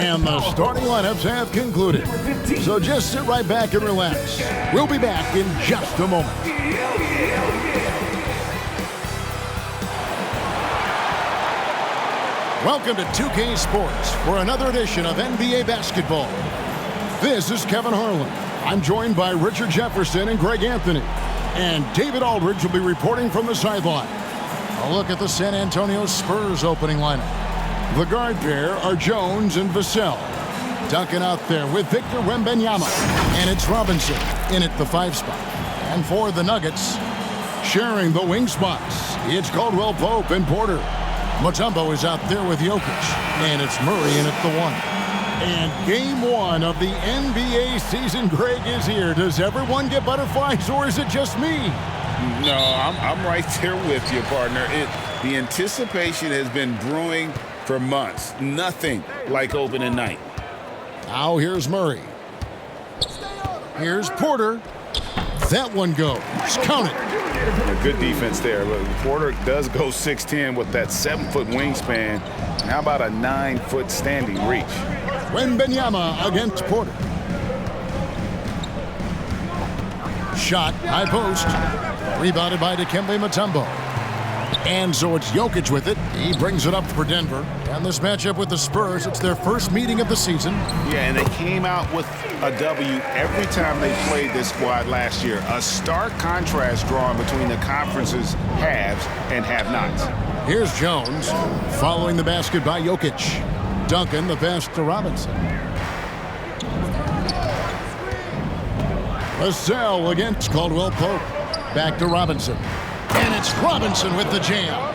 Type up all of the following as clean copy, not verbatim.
And the starting lineups have concluded. So just sit right back and relax. We'll be back in just a moment. Welcome to 2K Sports for another edition of NBA basketball. This is Kevin Harlan. I'm joined by Richard Jefferson and Greg Anthony. And David Aldridge will be reporting from the sideline. A look at the San Antonio Spurs opening lineup. The guard pair are Jones and Vassell. Duncan out there with Victor Wembanyama. And it's Robinson in at the 5 spot. And for the Nuggets, sharing the wing spots, it's Caldwell Pope and Porter. Mutombo is out there with Jokic. And it's Murray in at the 1. And game 1 of the NBA season, Greg, is here. Does everyone get butterflies, or is it just me? No, I'm right there with you, partner. The anticipation has been brewing for months. Nothing like opening night. Now here's Murray. Here's Porter. That one goes. Count it. Good defense there. But Porter does go 6'10" with that 7-foot wingspan. How about a 9-foot standing reach? Wembanyama against Porter. Shot, high post. Rebounded by Dikembe Mutombo. And so it's Jokic with it. He brings it up for Denver. And this matchup with the Spurs, it's their first meeting of the season. Yeah, and they came out with a W every time they played this squad last year. A stark contrast drawn between the conference's haves and have-nots. Here's Jones, following the basket by Jokic. Duncan, the pass to Robinson. Vassell against Caldwell Pope. Back to Robinson. And it's Robinson with the jam.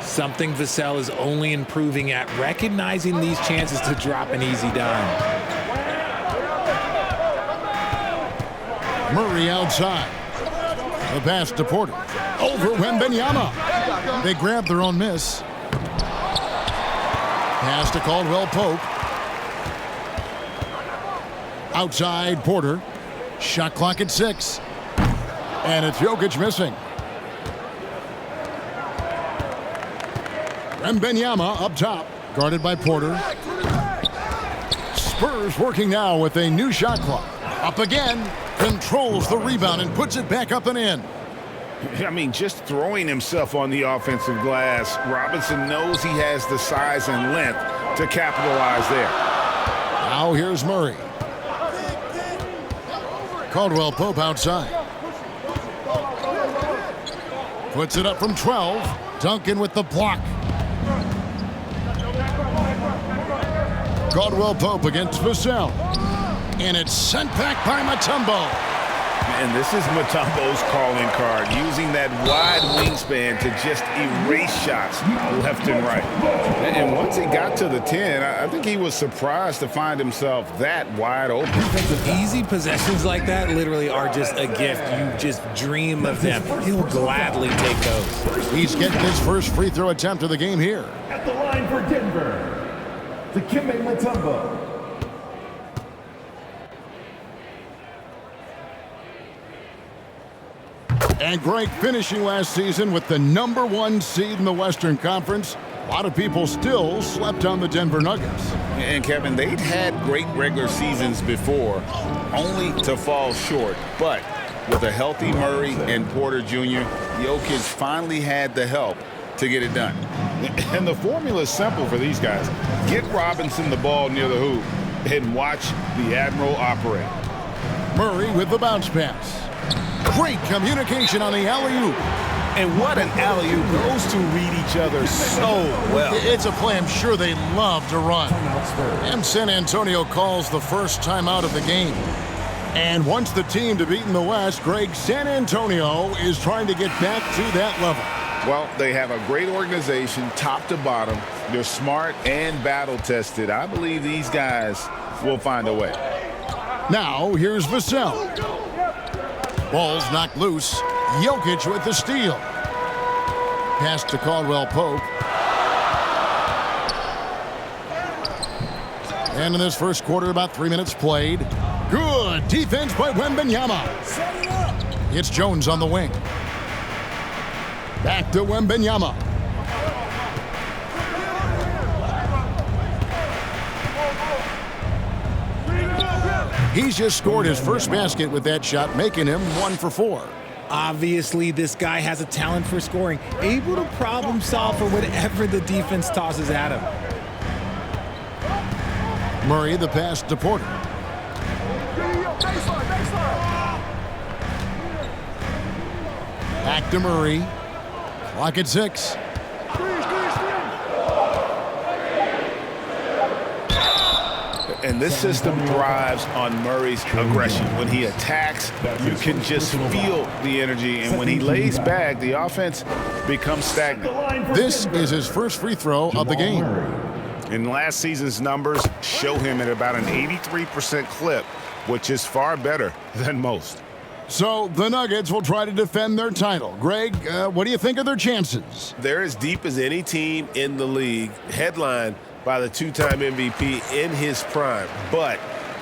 Something Vassell is only improving at, recognizing these chances to drop an easy dime. Murray outside. The pass to Porter. Over Wembanyama. They grab their own miss. Pass to Caldwell Pope. Outside Porter. Shot clock at 6. And it's Jokic missing. Wembanyama up top, guarded by Porter. Spurs working now with a new shot clock. Up again, controls the rebound and puts it back up and in. I mean, just throwing himself on the offensive glass, Robinson knows he has the size and length to capitalize there. Now here's Murray. Caldwell Pope outside. Puts it up from 12. Duncan with the block. Caldwell Pope against Vassell. And it's sent back by Mutombo. And this is Mutombo's calling card, using that wide wingspan to just erase shots left and right. And once he got to the 10, I think he was surprised to find himself that wide open. Easy possessions like that literally are just a gift. You just dream of them. He'll gladly take those. He's getting his first free throw attempt of the game here. At the line for Denver, Dikembe Mutombo. And Greg, finishing last season with the #1 seed in the Western Conference, a lot of people still slept on the Denver Nuggets. And Kevin, they'd had great regular seasons before, only to fall short. But with a healthy Murray and Porter Jr., Jokic finally had the help to get it done. And the formula is simple for these guys. Get Robinson the ball near the hoop and watch the Admiral operate. Murray with the bounce pass. Great communication on the alley-oop. And what an alley-oop. Those two read each other so well. It's a play I'm sure they love to run. And San Antonio calls the first timeout of the game. And once the team to beat in the West, Greg, San Antonio is trying to get back to that level. Well, they have a great organization, top to bottom. They're smart and battle-tested. I believe these guys will find a way. Now, here's Vassell. Ball's knocked loose. Jokic with the steal. Pass to Caldwell Pope. And in this first quarter, about 3 minutes played. Good defense by Wembanyama. It's Jones on the wing. Back to Wembanyama. He's just scored his first basket with that shot, making him 1 for 4. Obviously, this guy has a talent for scoring, able to problem solve for whatever the defense tosses at him. Murray the pass to Porter. Back to Murray. Clock at 6. And this system thrives on Murray's aggression. When he attacks, you can just feel the energy. And when he lays back, the offense becomes stagnant. This is his first free throw of the game. And last season's numbers show him at about an 83% clip, which is far better than most. So the Nuggets will try to defend their title. Greg, what do you think of their chances? They're as deep as any team in the league, headlined by the two-time MVP in his prime. But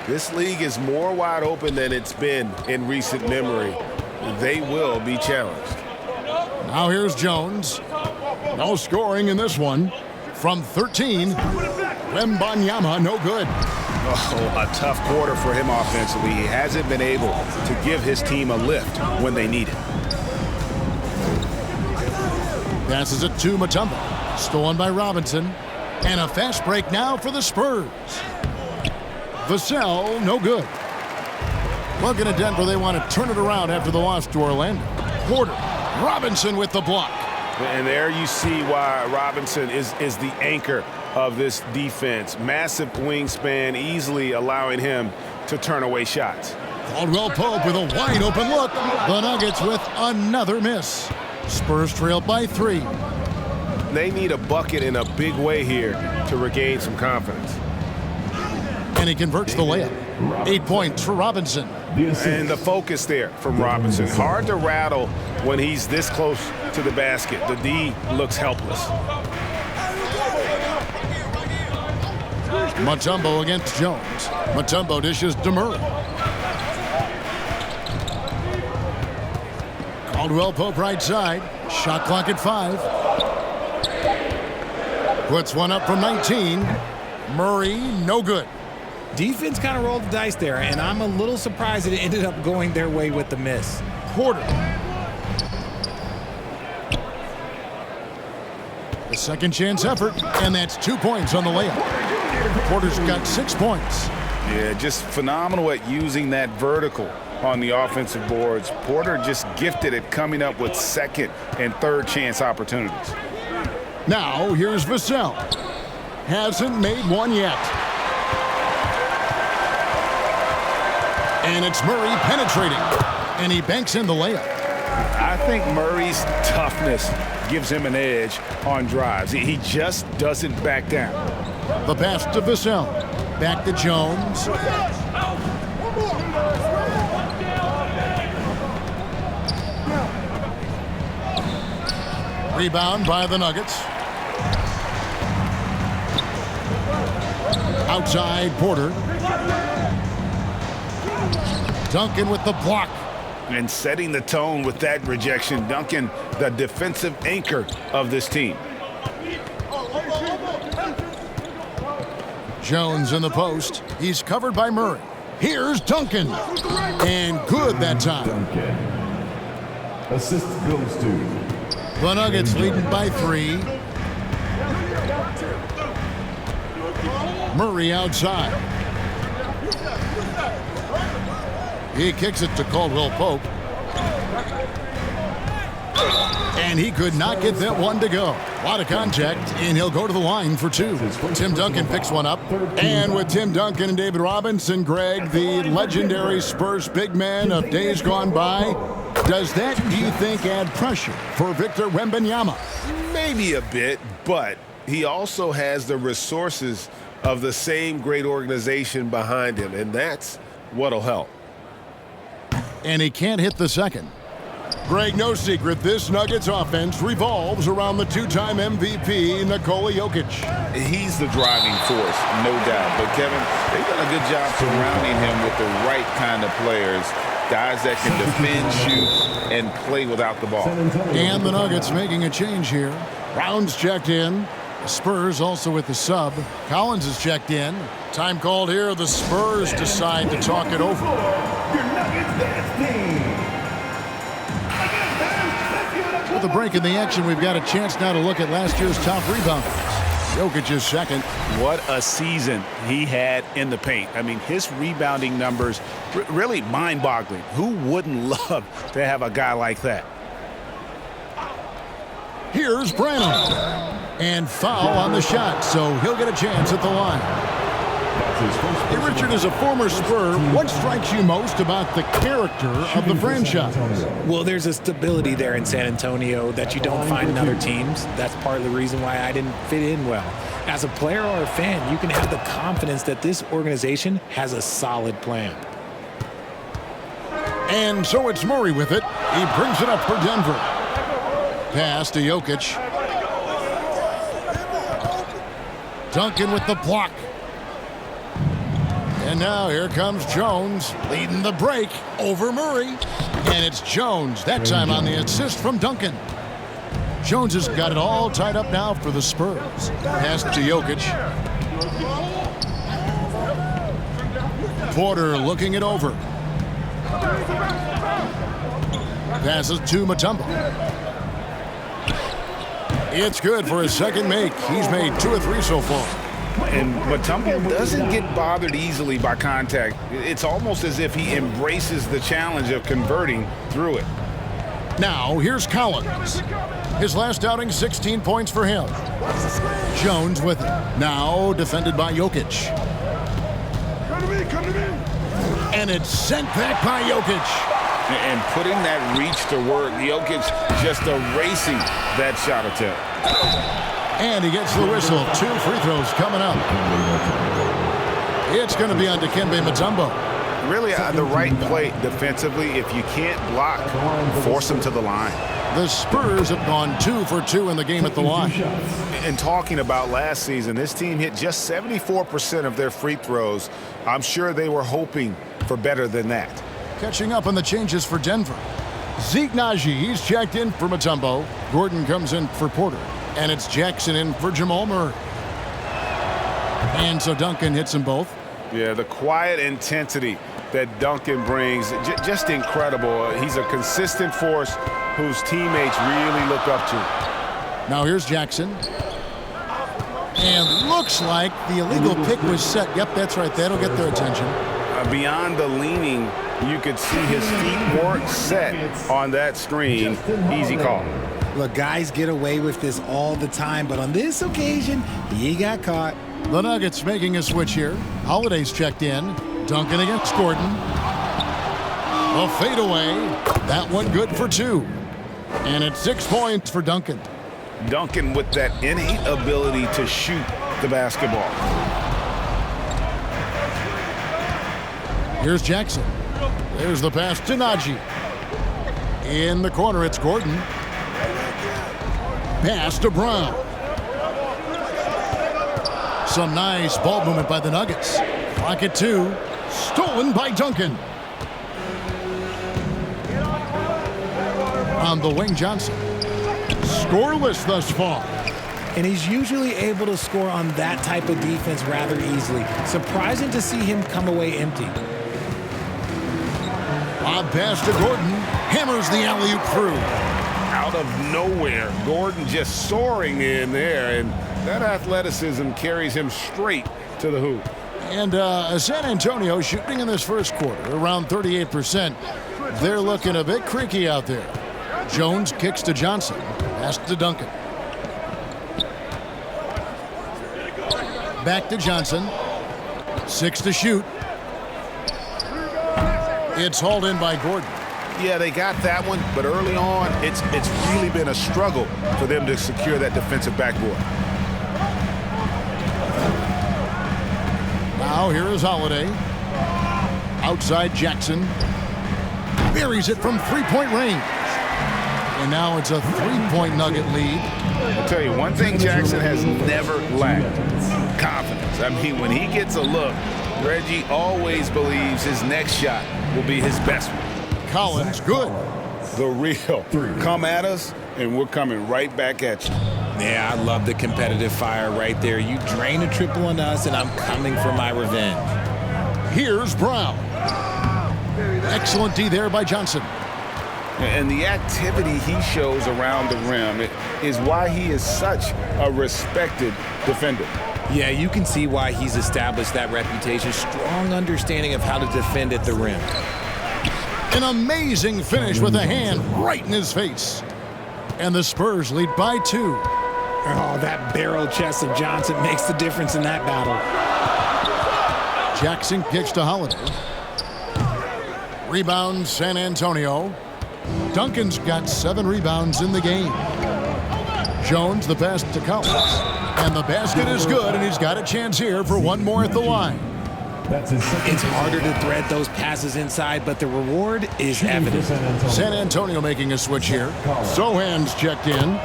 this league is more wide open than it's been in recent memory. They will be challenged. Now here's Jones. No scoring in this one. From 13, 웸반야마, no good. Oh, a tough quarter for him offensively. He hasn't been able to give his team a lift when they need it. Passes it to Mutombo. Stolen by Robinson. And a fast break now for the Spurs. Vassell, no good. Looking at Denver, they want to turn it around after the loss to Orlando. Porter, Robinson with the block. And there you see why Robinson is the anchor of this defense. Massive wingspan, easily allowing him to turn away shots. Caldwell Pope with a wide open look. The Nuggets with another miss. Spurs trail by 3. They need a bucket in a big way here to regain some confidence. And he converts the layup. 8 points for Robinson. And the focus there from Robinson. Hard to rattle when he's this close to the basket. The D looks helpless. Mutombo against Jones. Mutombo dishes to Murray. Caldwell Pope right side. Shot clock at 5. Puts one up from 19. Murray, no good. Defense kind of rolled the dice there, and I'm a little surprised that it ended up going their way with the miss. Porter. The second chance effort, and that's 2 points on the layup. Porter's got 6 points. Yeah, just phenomenal at using that vertical on the offensive boards. Porter just gifted at coming up with second and third chance opportunities. Now, here's Vassell. Hasn't made one yet. And it's Murray penetrating. And he banks in the layup. I think Murray's toughness gives him an edge on drives. He just doesn't back down. The pass to Vassell. Back to Jones. Rebound by the Nuggets. Outside, Porter. Duncan with the block. And setting the tone with that rejection. Duncan, the defensive anchor of this team. Jones in the post. He's covered by Murray. Here's Duncan. And good that time. Duncan. Assist goes to The Nuggets leading by 3. Murray outside. He kicks it to Caldwell Pope. And he could not get that one to go. A lot of contact, and he'll go to the line for 2. Tim Duncan picks one up. And with Tim Duncan and David Robinson, Greg, the legendary Spurs big man of days gone by, does that, do you think, add pressure for Victor Wembanyama? Maybe a bit, but he also has the resources of the same great organization behind him, and that's what'll help. And he can't hit the second. Greg, no secret, this Nuggets offense revolves around the 2-time MVP, Nikola Jokic. He's the driving force, no doubt. But, Kevin, they've done a good job surrounding him with the right kind of players, guys that can defend, shoot, and play without the ball. And the Nuggets making a change here. Brown's checked in, Spurs also with the sub. Collins is checked in. Time called here. The Spurs decide to talk it over. With a break in the action, we've got a chance now to look at last year's top rebounders. Jokic is second. What a season he had in the paint. I mean, his rebounding numbers really mind-boggling. Who wouldn't love to have a guy like that? Here's Branham. And foul on the shot, so he'll get a chance at the line. Hey, Richard, as a former Spur, what strikes you most about the character of the franchise? Well, there's a stability there in San Antonio that you don't find in other teams. That's part of the reason why I didn't fit in well. As a player or a fan, you can have the confidence that this organization has a solid plan. And so it's Murray with it. He brings it up for Denver. Pass to Jokic. Duncan with the block. And now here comes Jones leading the break over Murray. And it's Jones, that time on the assist from Duncan. Jones has got it all tied up now for the Spurs. Pass to Jokic. Porter looking it over. Passes to Mutombo. It's good for his second make. He's made 2 or 3 so far. And Mutombo doesn't get bothered easily by contact. It's almost as if he embraces the challenge of converting through it. Now, here's Collins. His last outing, 16 points for him. Jones with it. Now defended by Jokic. And it's sent back by Jokic. And putting that reach to work, Jokic just erasing that shot attempt. And he gets the whistle. 2 free throws coming up. It's going to be on Dikembe Mutombo. Really the right play defensively. If you can't block, force him to the line. The Spurs have gone 2 for 2 in the game at the line. And talking about last season, this team hit just 74% of their free throws. I'm sure they were hoping for better than that. Catching up on the changes for Denver. Zeke Naji, he's checked in for Mutombo. Gordon comes in for Porter. And it's Jackson in for Jamal Murray. And so Duncan hits them both. Yeah, the quiet intensity that Duncan brings, just incredible. He's a consistent force whose teammates really look up to. Now here's Jackson. And looks like the illegal pick was set. Yep, that's right. That'll get their attention. Beyond the leaning, you could see his feet weren't set on that screen. Easy call. Look, guys get away with this all the time, but on this occasion, he got caught. The Nuggets making a switch here. Holiday's checked in. Duncan against Gordon. A fadeaway. That one good for 2. And it's 6 points for Duncan. Duncan with that innate ability to shoot the basketball. Here's Jackson. There's the pass to Naji. In the corner, it's Gordon. Pass to Brown. Some nice ball movement by the Nuggets. Clock at 2. Stolen by Duncan. On the wing, Johnson. Scoreless thus far. And he's usually able to score on that type of defense rather easily. Surprising to see him come away empty. Odd pass to Gordon. Hammers the alley-oop through. Out of nowhere, Gordon just soaring in there, and that athleticism carries him straight to the hoop. And San Antonio shooting in this first quarter around 38%. They're looking a bit creaky out there. Jones kicks to Johnson. Pass to Duncan. Back to Johnson. 6 to shoot. It's hauled in by Gordon. Yeah, they got that one, but early on, it's really been a struggle for them to secure that defensive backboard. Now here is Holiday. Outside Jackson. Buries it from 3-point range. And now it's a 3-point Nugget lead. I'll tell you, one thing Jackson has never lacked: confidence. I mean, when he gets a look, Reggie always believes his next shot will be his best one. Collins, good. The real. Come at us, and we're coming right back at you. Yeah, I love the competitive fire right there. You drain a triple on us, and I'm coming for my revenge. Here's Brown. Excellent D there by Johnson. And the activity he shows around the rim is why he is such a respected defender. Yeah, you can see why he's established that reputation. Strong understanding of how to defend at the rim. An amazing finish with a hand right in his face. And the Spurs lead by 2. Oh, that barrel chest of Johnson makes the difference in that battle. Jackson kicks to Holiday. Rebound, San Antonio. Duncan's got 7 rebounds in the game. Jones, the pass to Collins. And the basket is good, and he's got a chance here for one more at the line. It's harder to thread those passes inside, but the reward is evident. San Antonio making a switch here. Sohan's checked in.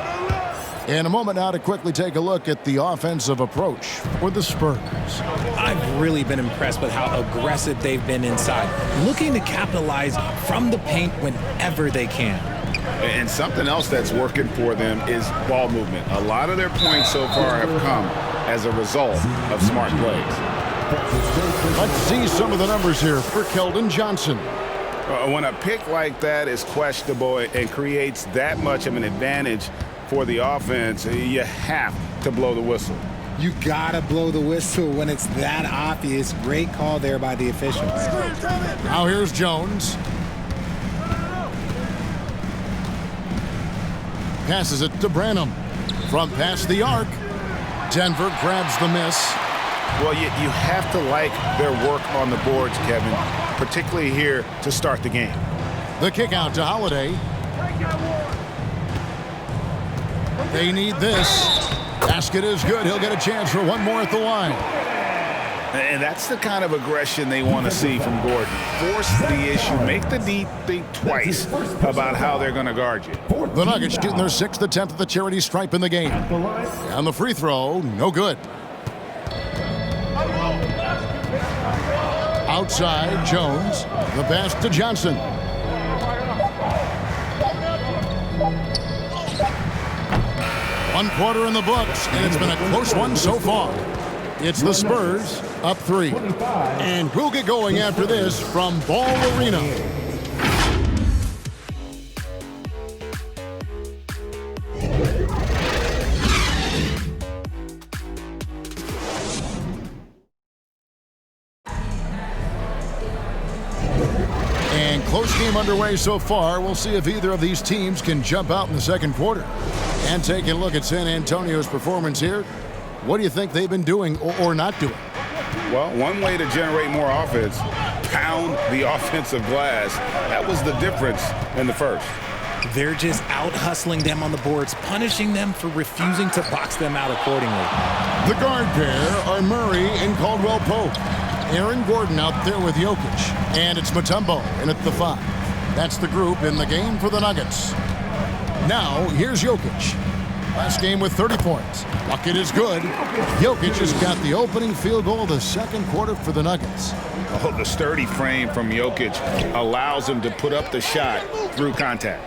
In a moment now to quickly take a look at the offensive approach for the Spurs. I've really been impressed with how aggressive they've been inside, looking to capitalize from the paint whenever they can. And something else that's working for them is ball movement. A lot of their points so far have come as a result of smart plays. Let's see some of the numbers here for Keldon Johnson. When a pick like that is questionable and creates that much of an advantage for the offense, you have to blow the whistle. You gotta blow the whistle when it's that obvious. Great call there by the officials. Now here's Jones. Passes it to Branham. From past the arc, Denver grabs the miss. Well, you have to like their work on the boards, Kevin, particularly here to start the game. The kick out to Holiday. They need this. Basket is good. He'll get a chance for one more at the line. And that's the kind of aggression they want to see from Gordon. Force the issue. Make the D think twice about how they're going to guard you. The Nuggets shooting their 6th attempt at the charity stripe in the game. And the free throw, no good. Outside, Jones. The pass to Johnson. One quarter in the books, and it's been a close one so far. It's the Spurs up 3. And we'll get going after this from Ball Arena. And close game underway so far. We'll see if either of these teams can jump out in the second quarter. And taking a look at San Antonio's performance here, what do you think they've been doing or not doing? Well, one way to generate more offense, pound the offensive glass. That was the difference in the first. They're just out-hustling them on the boards, punishing them for refusing to box them out accordingly. The guard pair are Murray and Caldwell Pope. Aaron Gordon out there with Jokic. And it's Mutombo in at the 5. That's the group in the game for the Nuggets. Now, here's Jokic. Last game with 30 points. Bucket is good. Jokic has got the opening field goal of the second quarter for the Nuggets. Oh, the sturdy frame from Jokic allows him to put up the shot through contact.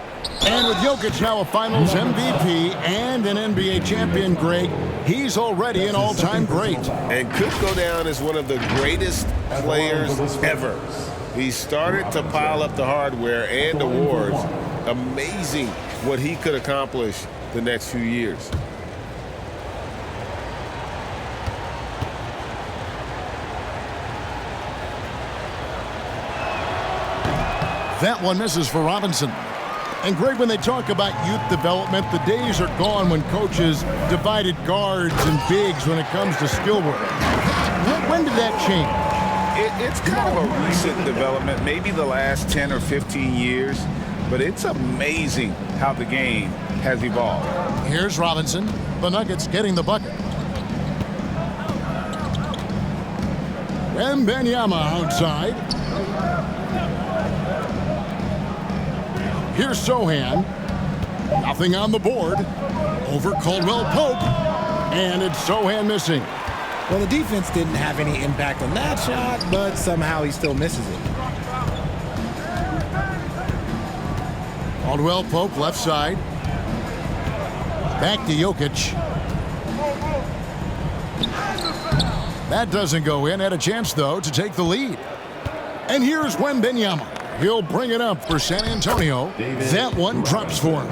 And with Jokic now a Finals MVP and an NBA champion, Greg, he's already an all-time great. And could go down as one of the greatest players ever. He started to pile up the hardware and awards. Amazing what he could accomplish the next few years. That one misses for Robinson. And Greg, when they talk about youth development, the days are gone when coaches divided guards and bigs when it comes to skill work. When did that change? It's kind of a recent development, maybe the last 10 or 15 years, but it's amazing how the game has evolved. Here's Robinson. The Nuggets getting the bucket. 웸반야마 outside. Here's Sohan. Nothing on the board. Over Caldwell Pope. And it's Sohan missing. Well, the defense didn't have any impact on that shot, but somehow he still misses it. Caldwell Pope left side. Back to Jokic. That doesn't go in. Had a chance, though, to take the lead. And here's Wembanyama. He'll bring it up for San Antonio. That one drops for him.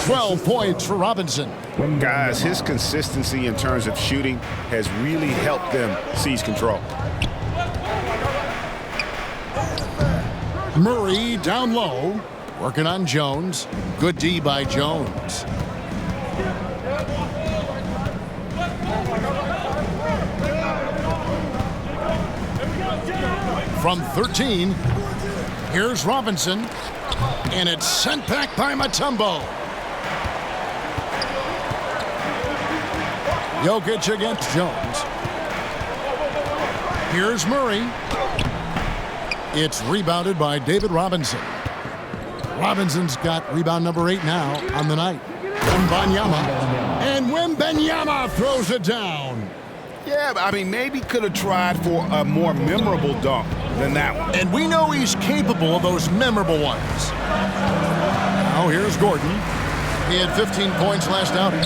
12 points for Robinson. Guys, his consistency in terms of shooting has really helped them seize control. Murray down low, working on Jones. Good D by Jones. From 13, here's Robinson, and it's sent back by Mutombo. Jokic against Jones. Here's Murray. It's rebounded by David Robinson. Robinson's got rebound number 8 now on the night. Wembanyama. And Wembanyama throws it down. Yeah, I mean, maybe could have tried for a more memorable dunk than that one. And we know he's capable of those memorable ones. Now here's Gordon. He had 15 points last outing.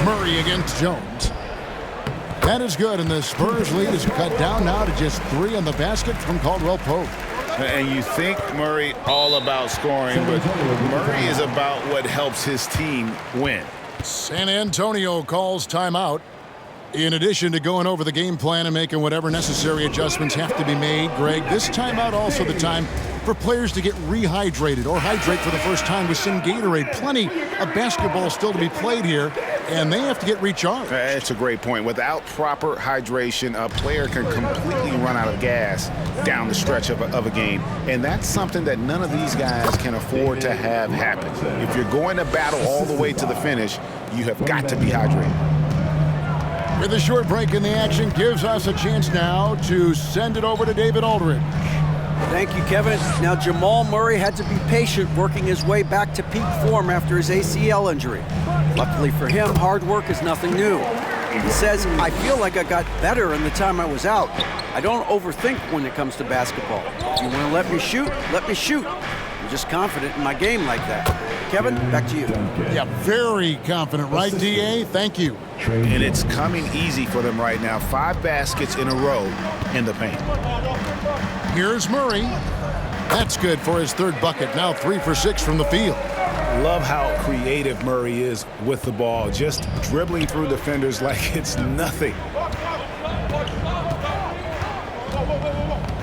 Murray against Jones. That is good, and the Spurs lead is cut down now to just 3 on the basket from Caldwell Pope. And you think Murray all about scoring, but Murray is about what helps his team win. San Antonio calls timeout. In addition to going over the game plan and making whatever necessary adjustments have to be made, Greg, this timeout also the time for players to get rehydrated or hydrate for the first time with some Gatorade. Plenty of basketball still to be played here, and they have to get recharged. That's a great point. Without proper hydration, a player can completely run out of gas down the stretch of a game, and that's something that none of these guys can afford to have happen. If you're going to battle all the way to the finish, you have got to be hydrated. With a short break in the action, gives us a chance now to send it over to David Aldridge. Thank you, Kevin. Now, Jamal Murray had to be patient working his way back to peak form after his ACL injury. Luckily for him, hard work is nothing new. He says, I feel like I got better in the time I was out. I don't overthink when it comes to basketball. If you want to let me shoot, let me shoot. I'm just confident in my game like that. Kevin, back to you. Yeah, very confident, right, D.A.? Thank you. And it's coming easy for them right now. 5 baskets in a row in the paint. Here's Murray. That's good for his 3rd bucket. Now 3 for 6 from the field. Love how creative Murray is with the ball, just dribbling through defenders like it's nothing.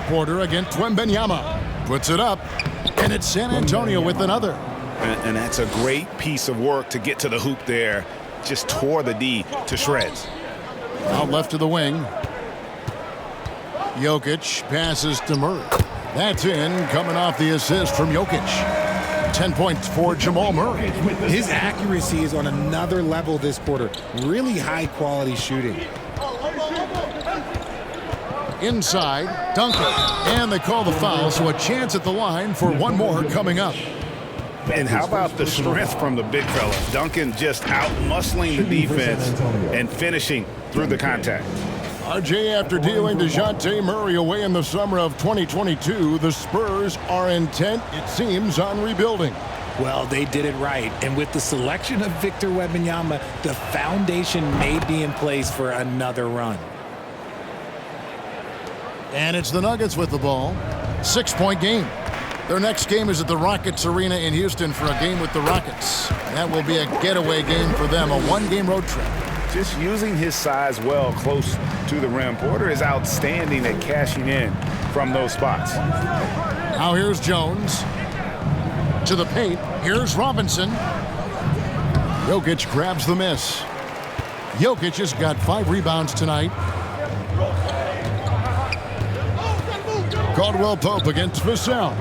Porter against Wembanyama. Puts it up, and it's San Antonio with another. And that's a great piece of work to get to the hoop there. Just tore the D to shreds. Out left to the wing. Jokic passes to Murray. That's in, coming off the assist from Jokic. 10 points for Jamal Murray. His accuracy is on another level this quarter. Really high-quality shooting. Inside, Duncan. And they call the foul, so a chance at the line for one more coming up. And how about the strength from the big fella? Duncan just out-muscling the defense and finishing through the contact. RJ, after dealing DeJounte Murray away in the summer of 2022, the Spurs are intent, it seems, on rebuilding. Well, they did it right. And with the selection of Victor Wembanyama, the foundation may be in place for another run. And it's the Nuggets with the ball. 6-point game. Their next game is at the Rockets Arena in Houston for a game with the Rockets. That will be a getaway game for them, a 1-game road trip. Just using his size well close to the rim. Porter is outstanding at cashing in from those spots. Now here's Jones. To the paint. Here's Robinson. Jokic grabs the miss. Jokic has got 5 rebounds tonight. Caldwell Pope against Vassell.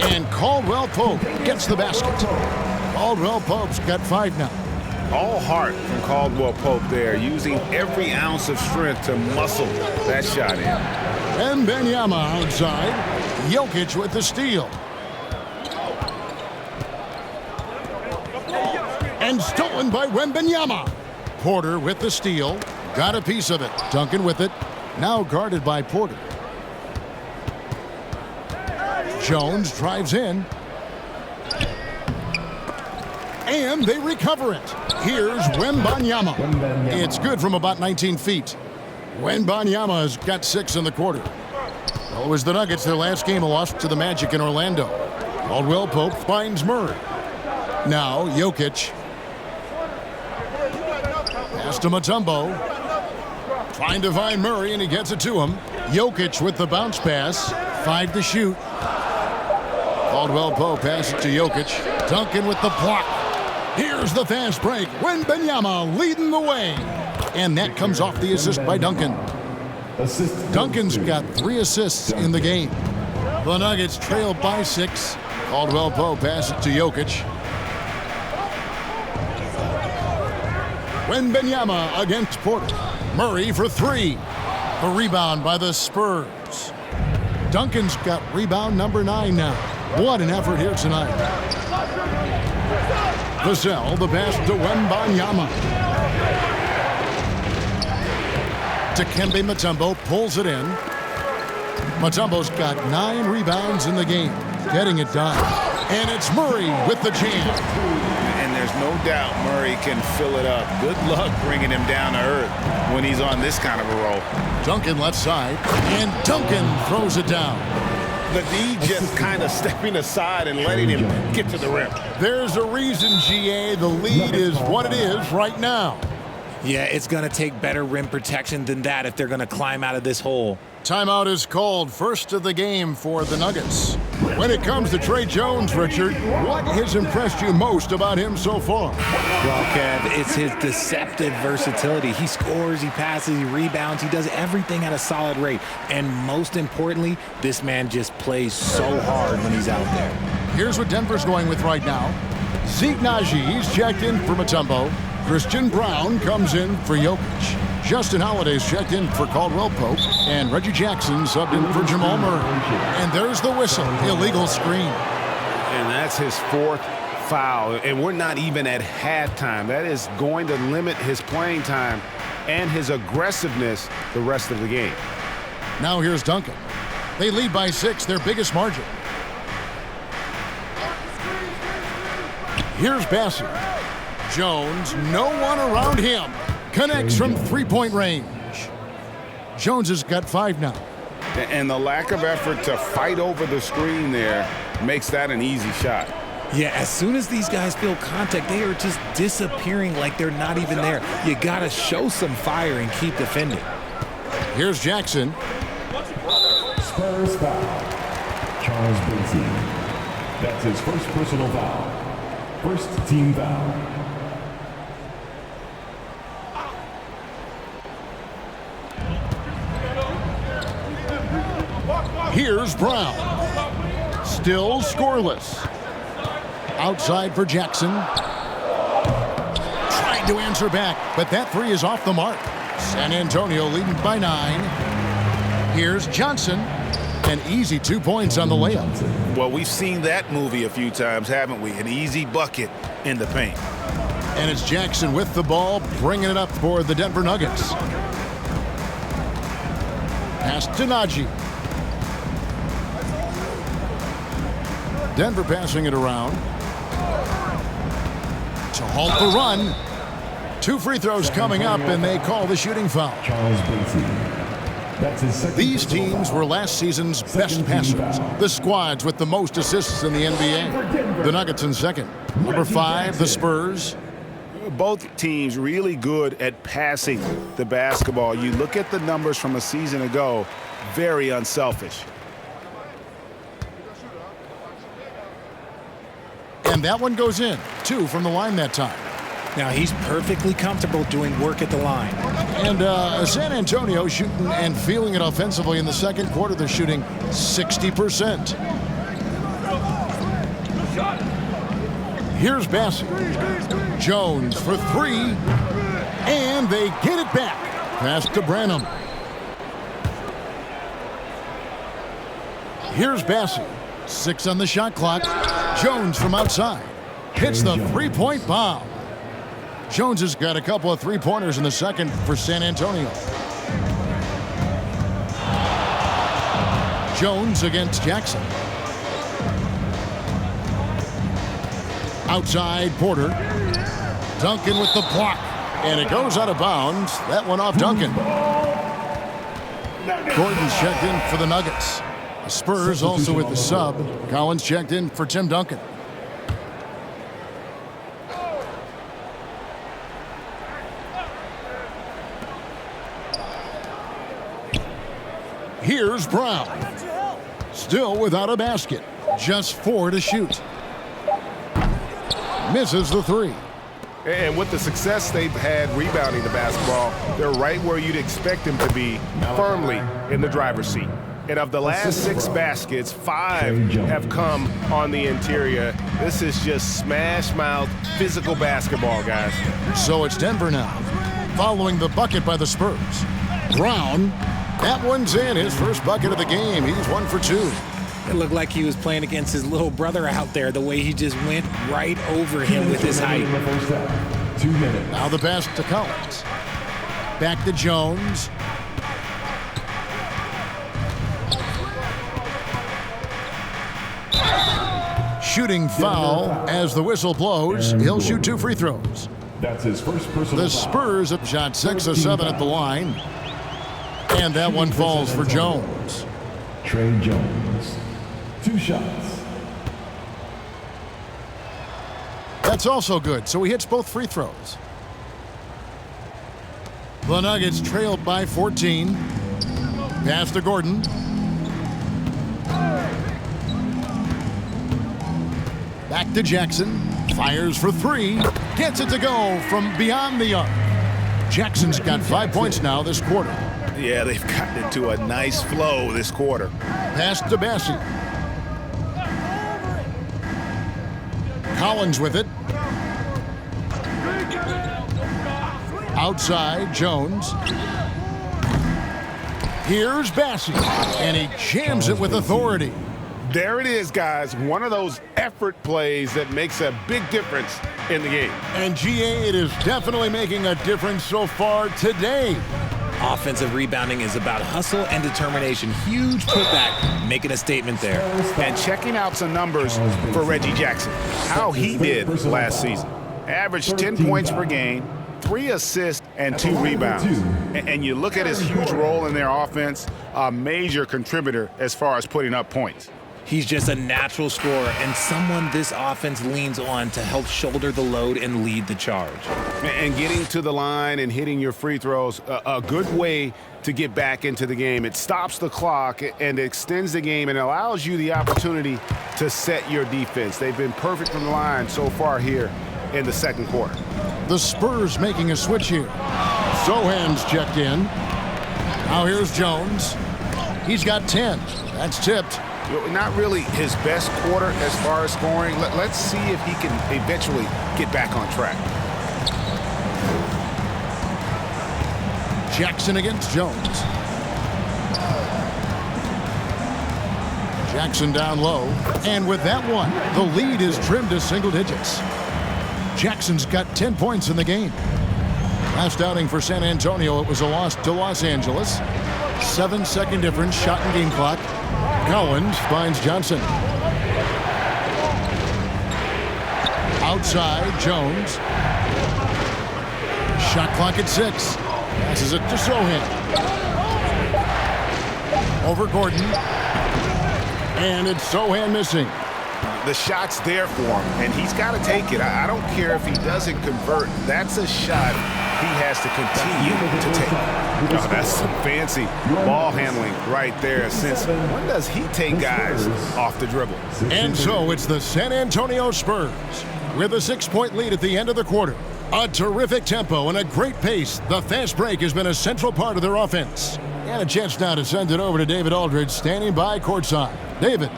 And Caldwell Pope gets the basket. Caldwell Pope's got 5 now. All heart from Caldwell Pope there, using every ounce of strength to muscle that shot in. And Wembanyama outside. Jokic with the steal. And stolen by Wembanyama. Porter with the steal. Got a piece of it. Duncan with it. Now guarded by Porter. Jones drives in. And they recover it. Here's 웸반야마. It's good from about 19 feet. 웸반야ma has got 6 in the quarter. Well, it was the Nuggets, their last game, lost to the Magic in Orlando. Caldwell Pope finds Murray. Now, Jokic. Pass to Mutombo. Trying to find Murray, and he gets it to him. Jokic with the bounce pass. 5 to shoot. Caldwell Pope passes to Jokic. Duncan with the block. Here's the fast break. 웸반야ma leading the way. And that comes off the assist by Duncan. Duncan's got 3 assists in the game. The Nuggets trail by 6. Caldwell Pope passes to Jokic. 웸반야ma against Porter. Murray for 3. The rebound by the Spurs. Duncan's got rebound number 9 now. What an effort here tonight. Vassell, the pass to 웸반야ma. Dikembe Mutombo pulls it in. Mutombo's got 9 rebounds in the game. Getting it done. And it's Murray with the jam. And there's no doubt Murray can fill it up. Good luck bringing him down to earth when he's on this kind of a roll. Duncan left side. And Duncan throws it down. The D just kind of stepping aside and letting him get to the rim. There's a reason, GA. The lead is what it is right now. Yeah, it's going to take better rim protection than that if they're going to climb out of this hole. Timeout is called. First of the game for the Nuggets. When it comes to Tre Jones, Richard, what has impressed you most about him so far? Well, Kev, it's his deceptive versatility. He scores, he passes, he rebounds, he does everything at a solid rate. And most importantly, this man just plays so hard when he's out there. Here's what Denver's going with right now. Zeke Najee's checked in for Mutombo. Christian Brown comes in for Jokic. Justin Holiday's checked in for Caldwell Pope. And Reggie Jackson subbed in for Jamal Murray. And there's the whistle. Illegal screen. And that's his 4th foul. And we're not even at halftime. That is going to limit his playing time and his aggressiveness the rest of the game. Now here's Duncan. They lead by 6, their biggest margin. Here's Bassett. Jones, no one around him. Connects from 3-point range. Jones has got 5 now. And the lack of effort to fight over the screen there makes that an easy shot. Yeah, as soon as these guys feel contact, they are just disappearing like they're not even there. You got to show some fire and keep defending. Here's Jackson. Spurs foul. Charles Basie. That's his first personal foul. First team foul. Here's Brown. Still scoreless. Outside for Jackson. Trying to answer back, but that 3 is off the mark. San Antonio leading by 9. Here's Johnson. An easy 2 points on the layup. Well, we've seen that movie a few times, haven't we? An easy bucket in the paint. And it's Jackson with the ball, bringing it up for the Denver Nuggets. Pass to Najee. Denver passing it around. To halt the run. 2 free throws coming up, and they call the shooting foul. Charles Basie. That's his second. These teams were last season's best passers. The squads with the most assists in the NBA. The Nuggets in second. Number 5, the Spurs. Both teams really good at passing the basketball. You look at the numbers from a season ago, very unselfish. And that one goes in. 2 from the line that time. Now he's perfectly comfortable doing work at the line. And San Antonio shooting and feeling it offensively in the second quarter. They're shooting 60%. Here's Bassett. Jones for 3. And they get it back. Pass to Branham. Here's Bassett. 6 on the shot clock. Jones from outside. Hits the 3-point bomb. Jones has got a couple of 3-pointers in the second for San Antonio. Jones against Jackson. Outside, Porter. Duncan with the block. And it goes out of bounds. That one off Duncan. Gordon's checked in for the Nuggets. The Spurs also with the sub. Collins checked in for Tim Duncan. Here's Brown. Still without a basket. Just 4 to shoot. Misses the 3. And with the success they've had rebounding the basketball, they're right where you'd expect them to be, firmly in the driver's seat. And of the last 6 baskets, 5 have come on the interior. This is just smash-mouth physical basketball, guys. So it's Denver now, following the bucket by the Spurs. Brown, that one's in. His first bucket of the game. He's 1 for 2. It looked like he was playing against his little brother out there, the way he just went right over him with his height. 2 minutes. Now the pass to Collins. Back to Jones. Shooting foul as the whistle blows. He'll shoot 2 free throws. That's his first personal The Spurs have shot 6 of 7 at the line. And that one falls for Jones. Trey Jones. 2 shots. That's also good, so he hits both free throws. The Nuggets trailed by 14. Pass to Gordon. Back to Jackson. Fires for 3. Gets it to go from beyond the arc. Jackson's got 5 points now this quarter. Yeah, they've gotten into a nice flow this quarter. Pass to Bassi. Collins with it. Outside, Jones. Here's Bassi, and he jams it with authority. There it is, guys. One of those effort plays that makes a big difference in the game. And GA, it is definitely making a difference so far today. Offensive rebounding is about hustle and determination. Huge putback, making a statement there. And checking out some numbers for Reggie Jackson. How he did last season. Averaged 10 points per game, 3 assists, and 2 rebounds. And you look at his huge role in their offense, a major contributor as far as putting up points. He's just a natural scorer and someone this offense leans on to help shoulder the load and lead the charge. And getting to the line and hitting your free throws, a good way to get back into the game. It stops the clock and extends the game and allows you the opportunity to set your defense. They've been perfect from the line so far here in the second quarter. The Spurs making a switch here. Sohan's checked in. Now here's Jones. He's got 10. That's tipped. Not really his best quarter as far as scoring. Let's see if he can eventually get back on track. Jackson against Jones. Jackson down low. And with that one, the lead is trimmed to single digits. Jackson's got 10 points in the game. Last outing for San Antonio, it was a loss to Los Angeles. 7-second difference, shot and game clock. Collins finds Johnson. Outside, Jones. Shot clock at 6. Passes it to Sohan. Over Gordon. And it's Sohan missing. The shot's there for him, and he's got to take it. I don't care if he doesn't convert. That's a shot he has to continue to take. Oh, that's some fancy ball handling right there. Since when does he take guys off the dribble? And so it's the San Antonio Spurs with a 6-point lead at the end of the quarter. A terrific tempo and a great pace. The fast break has been a central part of their offense. And a chance now to send it over to David Aldridge, standing by courtside. David.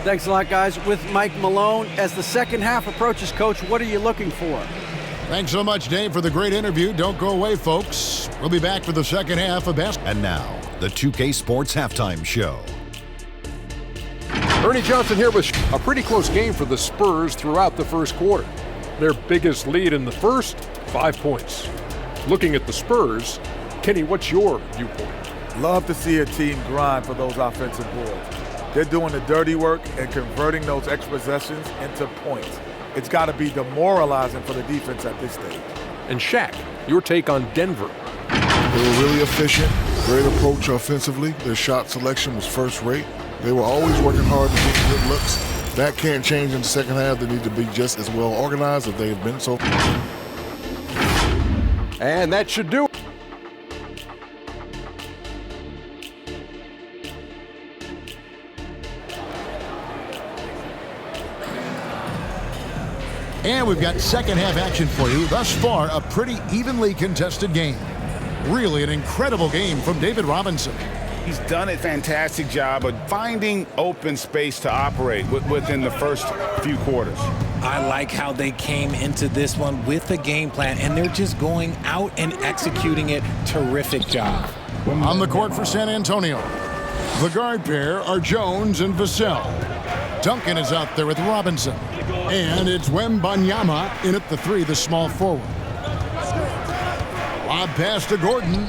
Thanks a lot, guys. With Mike Malone, as the second half approaches, Coach, what are you looking for? Thanks so much, Dave, for the great interview. Don't go away, folks. We'll be back for the second half of basketball. And now, the 2K Sports Halftime Show. Ernie Johnson here with a pretty close game for the Spurs throughout the first quarter. Their biggest lead in the first, 5 points. Looking at the Spurs, Kenny, what's your viewpoint? Love to see a team grind for those offensive boards. They're doing the dirty work and converting those extra possessions into points. It's got to be demoralizing for the defense at this stage. And Shaq, your take on Denver. They were really efficient, great approach offensively. Their shot selection was first rate. They were always working hard to get good looks. That can't change in the second half. They need to be just as well organized as they have been so far. And that should do it. And we've got second half action for you. Thus far, a pretty evenly contested game. Really an incredible game from David Robinson. He's done a fantastic job of finding open space to operate within the first few quarters. I like how they came into this one with a game plan, and they're just going out and executing it. Terrific job. On the court for San Antonio, the guard pair are Jones and Vassell. Duncan is out there with Robinson. And it's 웸반야마 in at the three, the small forward. Lob pass to Gordon.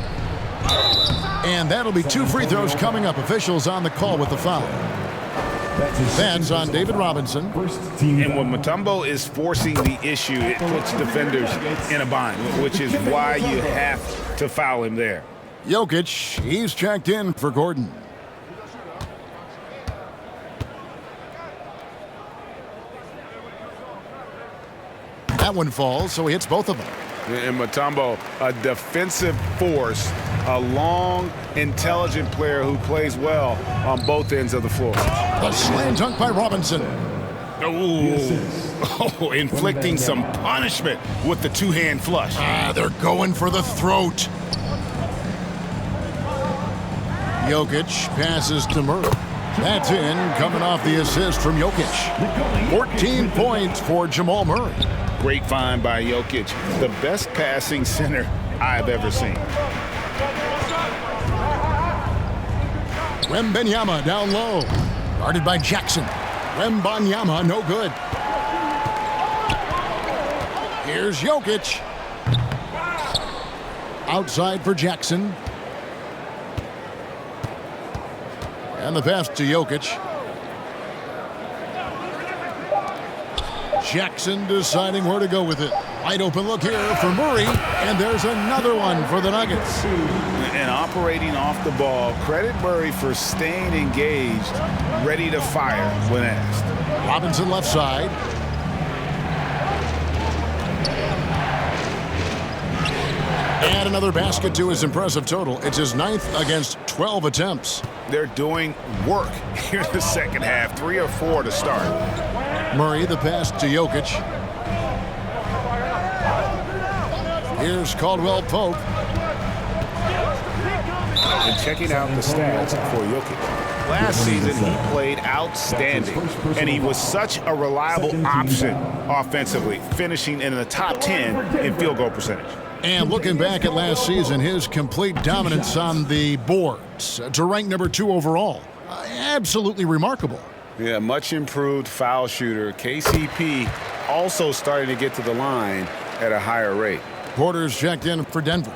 And that'll be 2 free throws coming up. Officials on the call with the foul. That's on David Robinson. And when Mutombo is forcing the issue, it puts defenders in a bind, which is why you have to foul him there. Jokic, he's checked in for Gordon. That one falls, so he hits both of them. And Mutombo, a defensive force, a long, intelligent player who plays well on both ends of the floor. The slam dunk by Robinson. Oh, inflicting some punishment with the two-hand flush. They're going for the throat. Jokic passes to Murray. That's in, coming off the assist from Jokic. 14 points for Jamal Murray. Great find by Jokic, the best passing center I've ever seen. 웸반야마 down low. Guarded by Jackson. 웸반야ma no good. Here's Jokic. Outside for Jackson. And the pass to Jokic. Jackson deciding where to go with it. Wide open look here for Murray. And there's another one for the Nuggets. And operating off the ball, credit Murray for staying engaged, ready to fire when asked. Robinson left side. And another basket to his impressive total. It's his 9th against 12 attempts. They're doing work here in the second half. 3 or 4 to start. Murray, the pass to Jokic. Here's Caldwell Pope. And checking out the stats for Jokic. Last season, he played outstanding, and he was such a reliable option offensively, finishing in the top 10 in field goal percentage. And looking back at last season, his complete dominance on the boards to rank number 2 overall. Absolutely remarkable. Yeah, much improved foul shooter. KCP also starting to get to the line at a higher rate. Porter's checked in for Denver.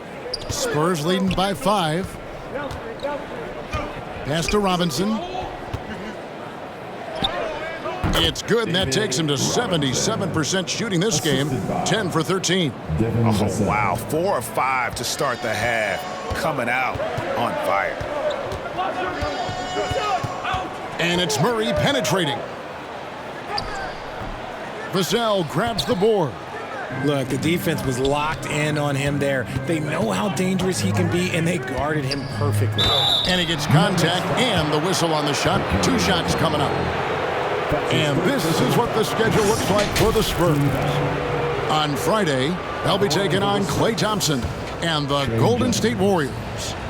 Spurs leading by 5. Pass to Robinson. It's good, and that takes him to 77% shooting this game. 10 for 13. Oh, wow. 4 of 5 to start the half. Coming out on fire. And it's Murray penetrating. Vassell grabs the board. Look, the defense was locked in on him there. They know how dangerous he can be, and they guarded him perfectly. And he gets contact and the whistle on the shot. 2 shots coming up. And this is what the schedule looks like for the Spurs. On Friday, they'll be taking on Klay Thompson and the Golden State Warriors.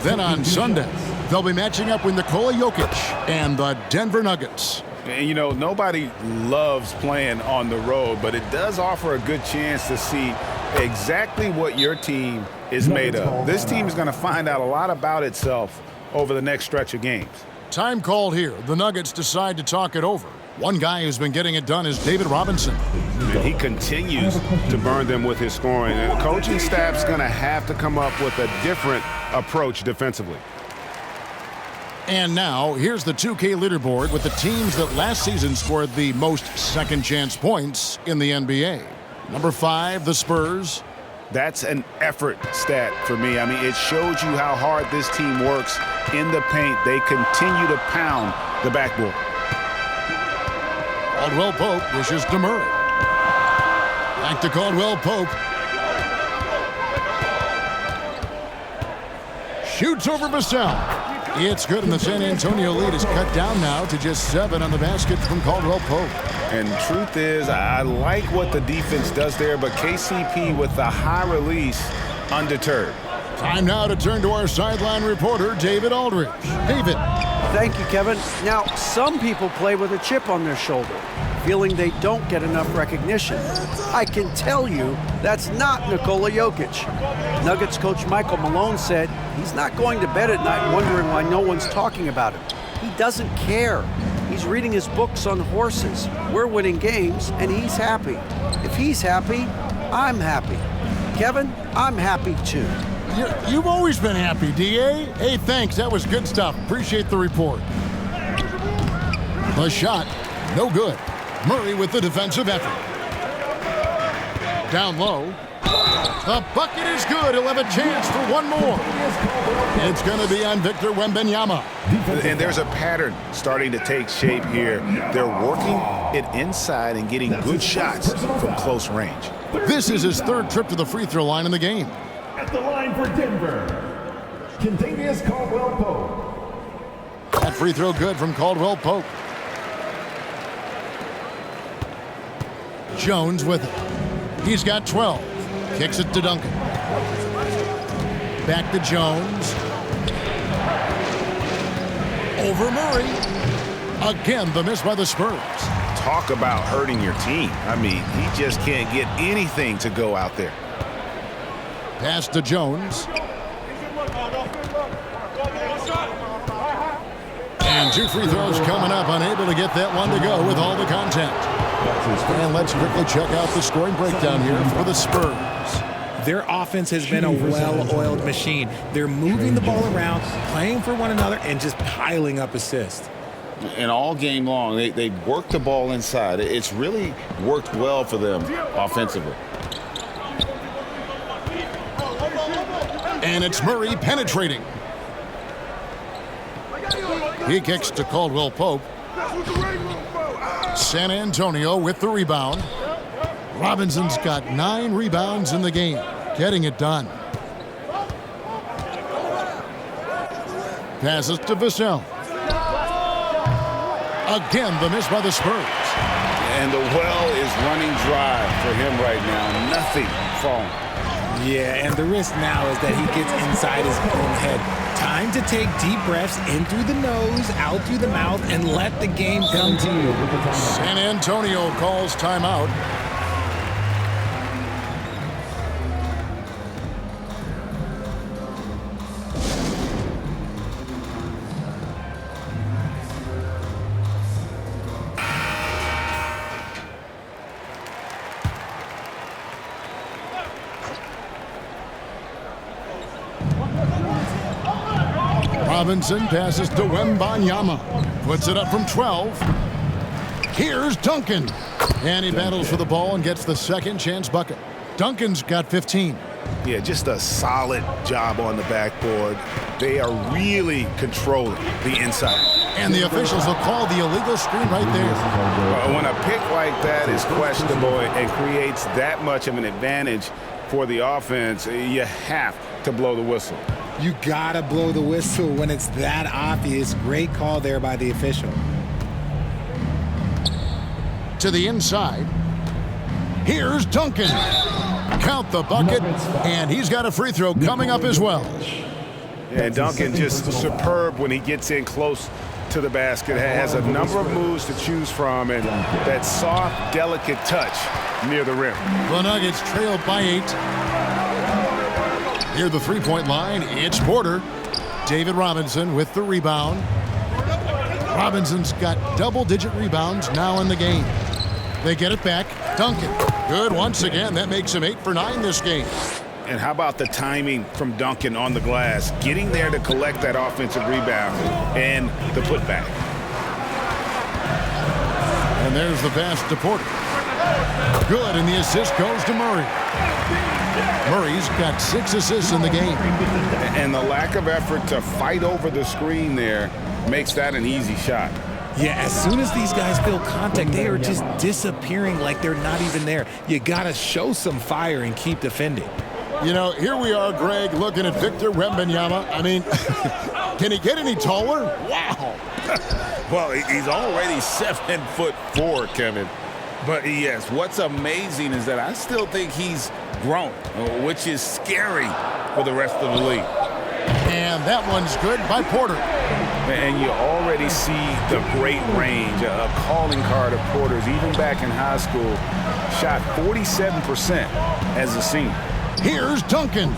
Then on Sunday, they'll be matching up with Nikola Jokic and the Denver Nuggets. And, you know, nobody loves playing on the road, but it does offer a good chance to see exactly what your team is made of. This team is going to find out a lot about itself over the next stretch of games. Time called here. The Nuggets decide to talk it over. One guy who's been getting it done is David Robinson. And he continues to burn them with his scoring. And the coaching staff's going to have to come up with a different approach defensively. And now, here's the 2K leaderboard with the teams that last season scored the most second-chance points in the NBA. Number 5, the Spurs. That's an effort stat for me. I mean, it shows you how hard this team works in the paint. They continue to pound the backboard. Caldwell Pope dishes to Murray. Back to Caldwell Pope. Shoots over Vassell. It's good, and the San Antonio lead is cut down now to just 7 on the basket from Caldwell Pope. And truth is, I like what the defense does there, but KCP with the high release, undeterred. Time now to turn to our sideline reporter, David Aldridge. David. Thank you, Kevin. Now, some people play with a chip on their shoulder, feeling they don't get enough recognition. I can tell you that's not Nikola Jokic. Nuggets coach Michael Malone said he's not going to bed at night wondering why no one's talking about him. He doesn't care. He's reading his books on horses. We're winning games, and he's happy. If he's happy, I'm happy. Kevin, I'm happy too. You've always been happy, D.A. Hey, thanks. That was good stuff. Appreciate the report. The shot, no good. Murray with the defensive effort. Down low. The bucket is good. He'll have a chance for one more. It's going to be on Victor Wembanyama. And there's a pattern starting to take shape here. They're working it inside and getting good shots from close range. This is his 3rd trip to the free throw line in the game. At the line for Denver, Kentavious Caldwell-Pope. That free throw good from Caldwell Pope. Jones with it. He's got 12. Kicks it to Duncan. Back to Jones. Over Murray. Again, the miss by the Spurs. Talk about hurting your team. I mean, he just can't get anything to go out there. Pass to Jones. And 2 free throws coming up. Unable to get that one to go with all the contact. And let's quickly check out the scoring breakdown here for the Spurs. Their offense has been a well-oiled machine. They're moving the ball around, playing for one another, and just piling up assists. And all game long, they worked the ball inside. It's really worked well for them offensively. And it's Murray penetrating. He kicks to Caldwell Pope. San Antonio with the rebound. Robinson's got 9 rebounds in the game, getting it done. Passes to Vassell. Again, the miss by the Spurs. And the well is running dry for him right now. Nothing falling. Yeah, and the risk now is that he gets inside his own head. Time to take deep breaths in through the nose, out through the mouth, and let the game come to you. San Antonio calls timeout. Robinson passes to Wembanyama. Puts it up from 12. Here's Duncan. And he battles for the ball and gets the second chance bucket. Duncan's got 15. Yeah, just a solid job on the backboard. They are really controlling the inside. And the officials will call the illegal screen right there. When a pick like that is questionable and creates that much of an advantage for the offense, you have to blow the whistle. You gotta blow the whistle when it's that obvious. Great call there by the official. To the inside. Here's Duncan. Count the bucket, and he's got a free throw coming up as well. And Duncan just superb when he gets in close to the basket. Has a number of moves to choose from, and that soft, delicate touch near the rim. The Nuggets trailed by 8. Near the three-point line, it's Porter. David Robinson with the rebound. Robinson's got double-digit rebounds now in the game. They get it back. Duncan, good once again. That makes him 8 for 9 this game. And how about the timing from Duncan on the glass, getting there to collect that offensive rebound and the putback. And there's the pass to Porter. Good, and the assist goes to Murray. Murray's got 6 assists in the game. And the lack of effort to fight over the screen there makes that an easy shot. Yeah, as soon as these guys feel contact, they are just disappearing like they're not even there. You got to show some fire and keep defending. You know, here we are, Greg, looking at Victor Wembanyama. I mean, can he get any taller? Wow. Well, he's already 7'4", Kevin. But yes, what's amazing is that I still think he's grown, which is scary for the rest of the league. And that one's good by Porter. And you already see the great range, a calling card of Porter's, even back in high school. Shot 47% as a senior. Here's Duncan.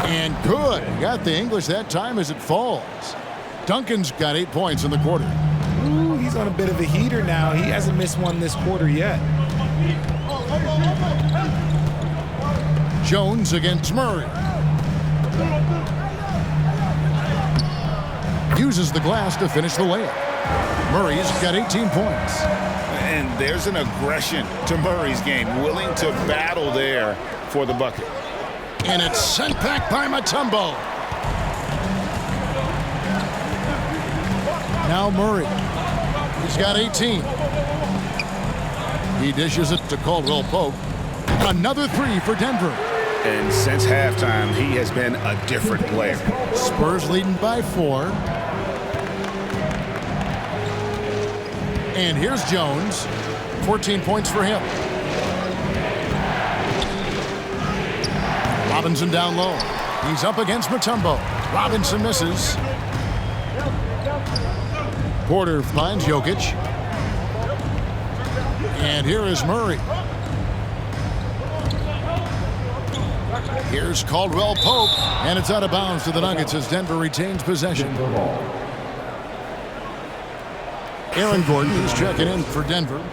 And good. Got the English that time as it falls. Duncan's got 8 points in the quarter. Ooh, he's on a bit of a heater now. He hasn't missed one this quarter yet. Jones against Murray. Uses the glass to finish the layup. Murray's got 18 points. And there's an aggression to Murray's game, willing to battle there for the bucket. And it's sent back by Mutombo. Now Murray. He's got 18. He dishes it to Caldwell Pope. Another 3 for Denver. And since halftime, he has been a different player. Spurs leading by 4. And here's Jones. 14 points for him. Robinson down low. He's up against Mutombo. Robinson misses. Porter finds Jokic. And here is Murray. Here's Caldwell Pope. And it's out of bounds to the Nuggets as Denver retains possession. Aaron Gordon is checking in for Denver.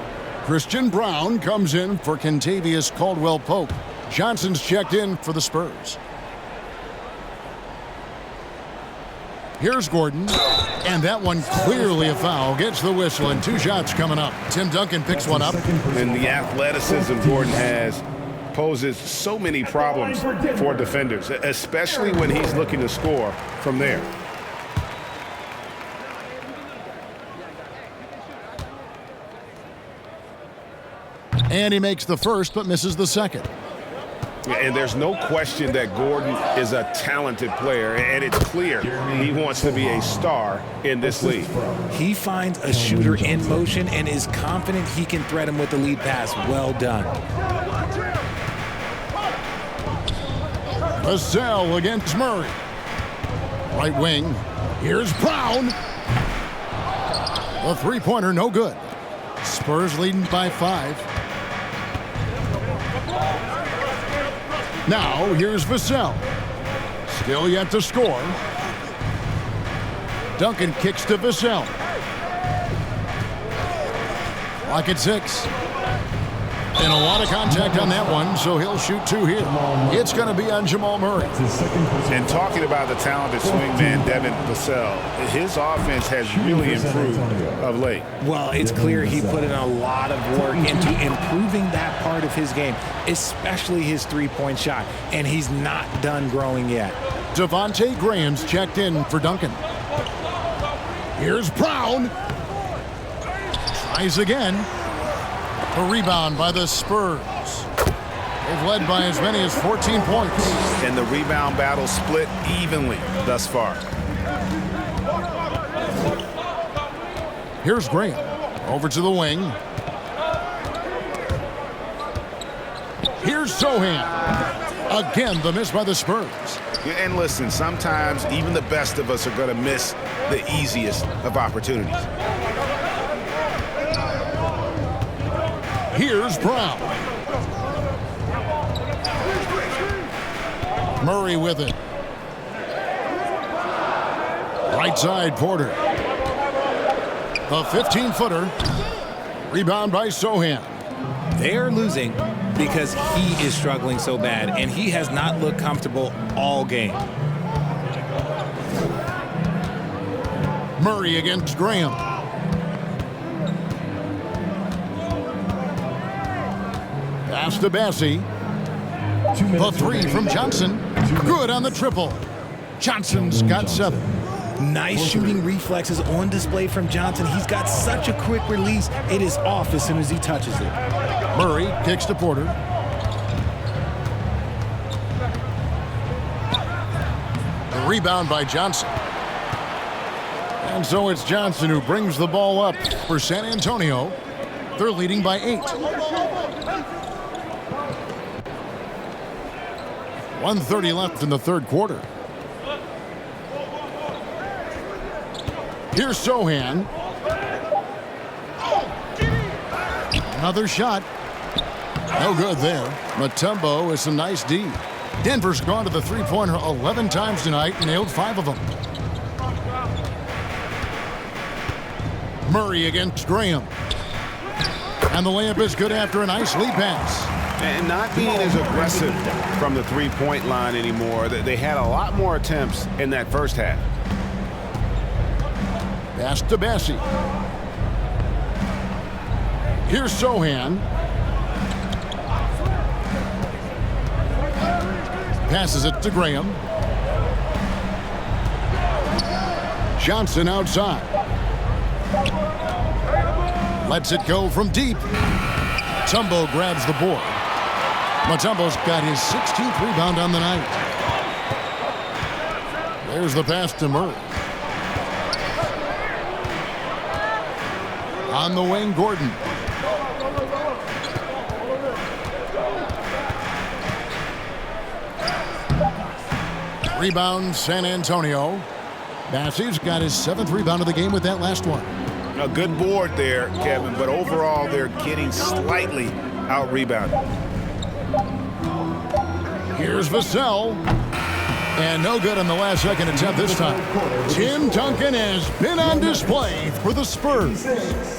Christian Brown comes in for Kentavious Caldwell Pope. Johnson's checked in for the Spurs. Here's Gordon. And that one clearly a foul. Gets the whistle and 2 shots coming up. Tim Duncan picks one up. And the athleticism Gordon has poses so many problems for defenders, especially when he's looking to score from there. And he makes the first but misses the second. And there's no question that Gordon is a talented player, and it's clear he wants to be a star in this league. He finds a shooter in motion and is confident he can thread him with the lead pass. Well done. Vassell against Murray. Right wing. Here's Brown. The three-pointer no good. Spurs leading by 5. Now, here's Vassell. Still yet to score. Duncan kicks to Vassell. Clock at 6. And a lot of contact on that one, so he'll shoot 2 here. It's going to be on Jamal Murray. And talking about the talented swingman, Devin Vassell, his offense has really improved of late. Well, it's clear he put in a lot of work into improving that part of his game, especially his three-point shot, and he's not done growing yet. Devontae Graham's checked in for Duncan. Here's Brown. Tries again. A rebound by the Spurs. They've led by as many as 14 points. And the rebound battle split evenly thus far. Here's Graham. Over to the wing. Here's Sohan. Again, the miss by the Spurs. And listen, sometimes even the best of us are going to miss the easiest of opportunities. Here's Brown. Murray with it. Right side, Porter. The 15-footer. Rebound by Sohan. They're losing because he is struggling so bad, and he has not looked comfortable all game. Murray against Graham. Pass to Bassie. The three from Johnson. Good on the triple. Johnson's got 7. Nice shooting reflexes on display from Johnson. He's got such a quick release. It is off as soon as he touches it. Murray kicks to Porter. The rebound by Johnson. And so it's Johnson who brings the ball up for San Antonio. They're leading by 8. 1:30 left in the third quarter. Here's Sohan. Another shot. No good there. Mutombo is some nice D. Denver's gone to the three-pointer 11 times tonight, nailed 5 of them. Murray against Graham. And the layup is good after a nice lead pass. And not being as aggressive from the three-point line anymore. They had a lot more attempts in that first half. Pass to Bassie. Here's Sohan. Passes it to Graham. Johnson outside. Lets it go from deep. Mutombo grabs the board. Mutombo's got his 16th rebound on the night. There's the pass to Murray. On the wing, Gordon. Rebound, San Antonio. Bassie's got his 7th rebound of the game with that last one. A good board there, Kevin, but overall they're getting slightly out-rebounded. Here's Vassell. And no good on the last second attempt this time. Tim Duncan has been on display for the Spurs.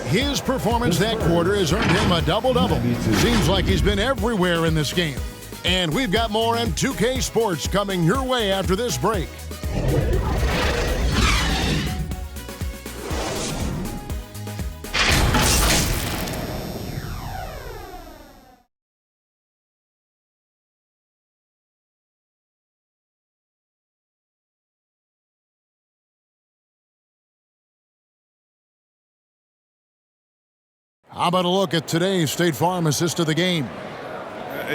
His performance that quarter has earned him a double-double. Seems like he's been everywhere in this game. And we've got more M2K Sports coming your way after this break. How about a look at today's State Farm assist of the game?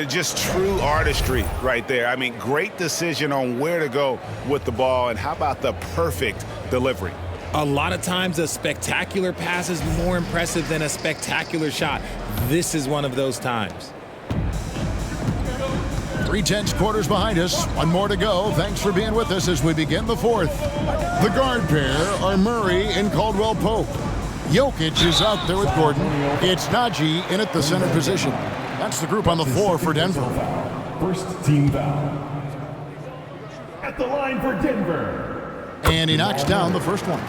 Just true artistry right there. I mean, great decision on where to go with the ball, and how about the perfect delivery? A lot of times a spectacular pass is more impressive than a spectacular shot. This is one of those times. 3/10 quarters behind us. One more to go. Thanks for being with us as we begin the fourth. The guard pair are Murray and Caldwell Pope. Jokic is out there with Gordon. It's Najee in at the center position. That's the group on the floor for Denver. First team foul. At the line for Denver. And he knocks down the first one.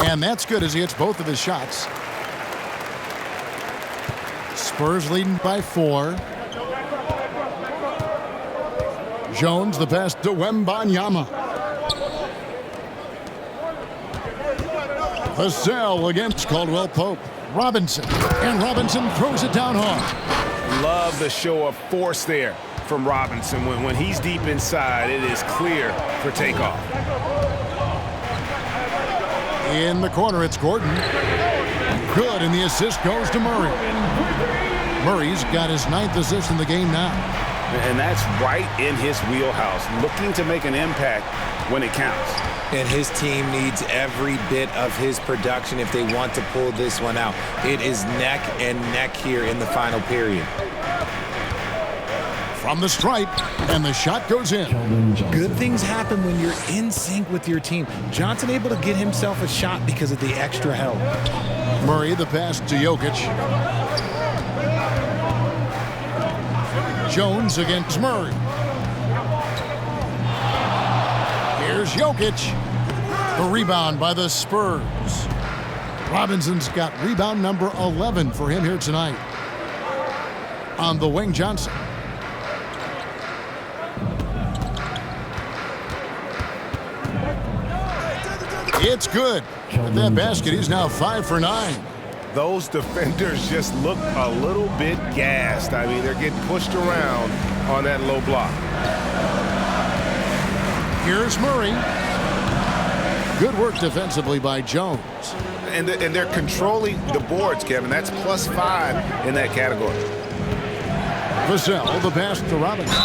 And that's good as he hits both of his shots. Spurs leading by 4. Jones, the pass to 웸반야마. Vassell against Caldwell Pope. Robinson. And Robinson throws it down hard. Love the show of force there from Robinson. When he's deep inside, it is clear for takeoff. In the corner, it's Gordon. Good, and the assist goes to Murray. Murray's got his 9th assist in the game now. And that's right in his wheelhouse, looking to make an impact when it counts. And his team needs every bit of his production if they want to pull this one out. It is neck and neck here in the final period. From the stripe, and the shot goes in. Good things happen when you're in sync with your team. Johnson able to get himself a shot because of the extra help. Murray, the pass to Jokic. Jones against Murray. Here's Jokic. The rebound by the Spurs. Robinson's got rebound number 11 for him here tonight. On the wing, Johnson. It's good. With that basket, he's now 5 for 9. Those defenders just look a little bit gassed. I mean, they're getting pushed around on that low block. Here's Murray. Good work defensively by Jones. And they're controlling the boards, Kevin. That's +5 in that category. Vassell, the pass to Robinson.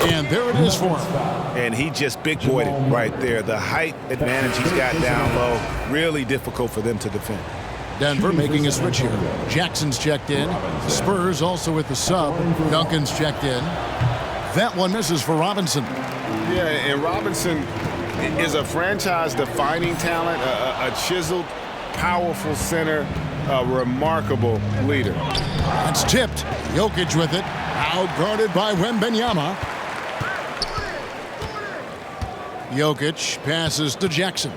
And there it is for him. And he just big boyed it right there. The height advantage he's got down low, really difficult for them to defend. Denver making a switch here. Jackson's checked in. Spurs also with the sub. Duncan's checked in. That one misses for Robinson. Yeah, and Robinson is a franchise-defining talent, a chiseled, powerful center, a remarkable leader. That's tipped. Jokic with it. Outguarded by Wembanyama. Jokic passes to Jackson.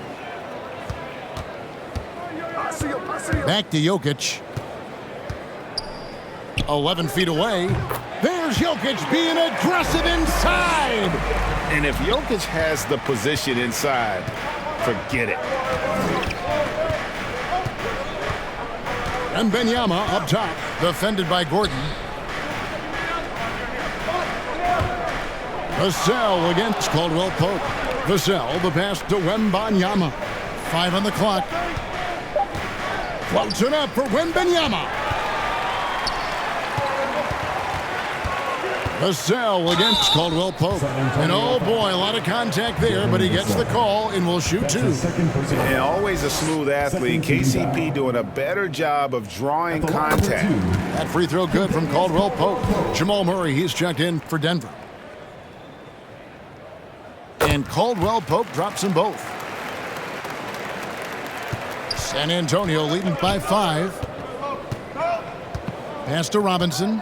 Back to Jokic. 11 feet away. There's Jokic being aggressive inside. And if Jokic has the position inside, forget it. Wembanyama up top, defended by Gordon. Vassell against Caldwell Pope. Vassell, the pass to Wembanyama. 5 on the clock. Floats it up for Wembanyama. Vassell against Caldwell Pope. And oh boy, a lot of contact there, but he gets the call and will shoot 2. And always a smooth athlete. KCP doing a better job of drawing contact. That free throw good from Caldwell Pope. Jamal Murray, he's checked in for Denver. And Caldwell Pope drops them both. San Antonio leading by 5. Pass to Robinson.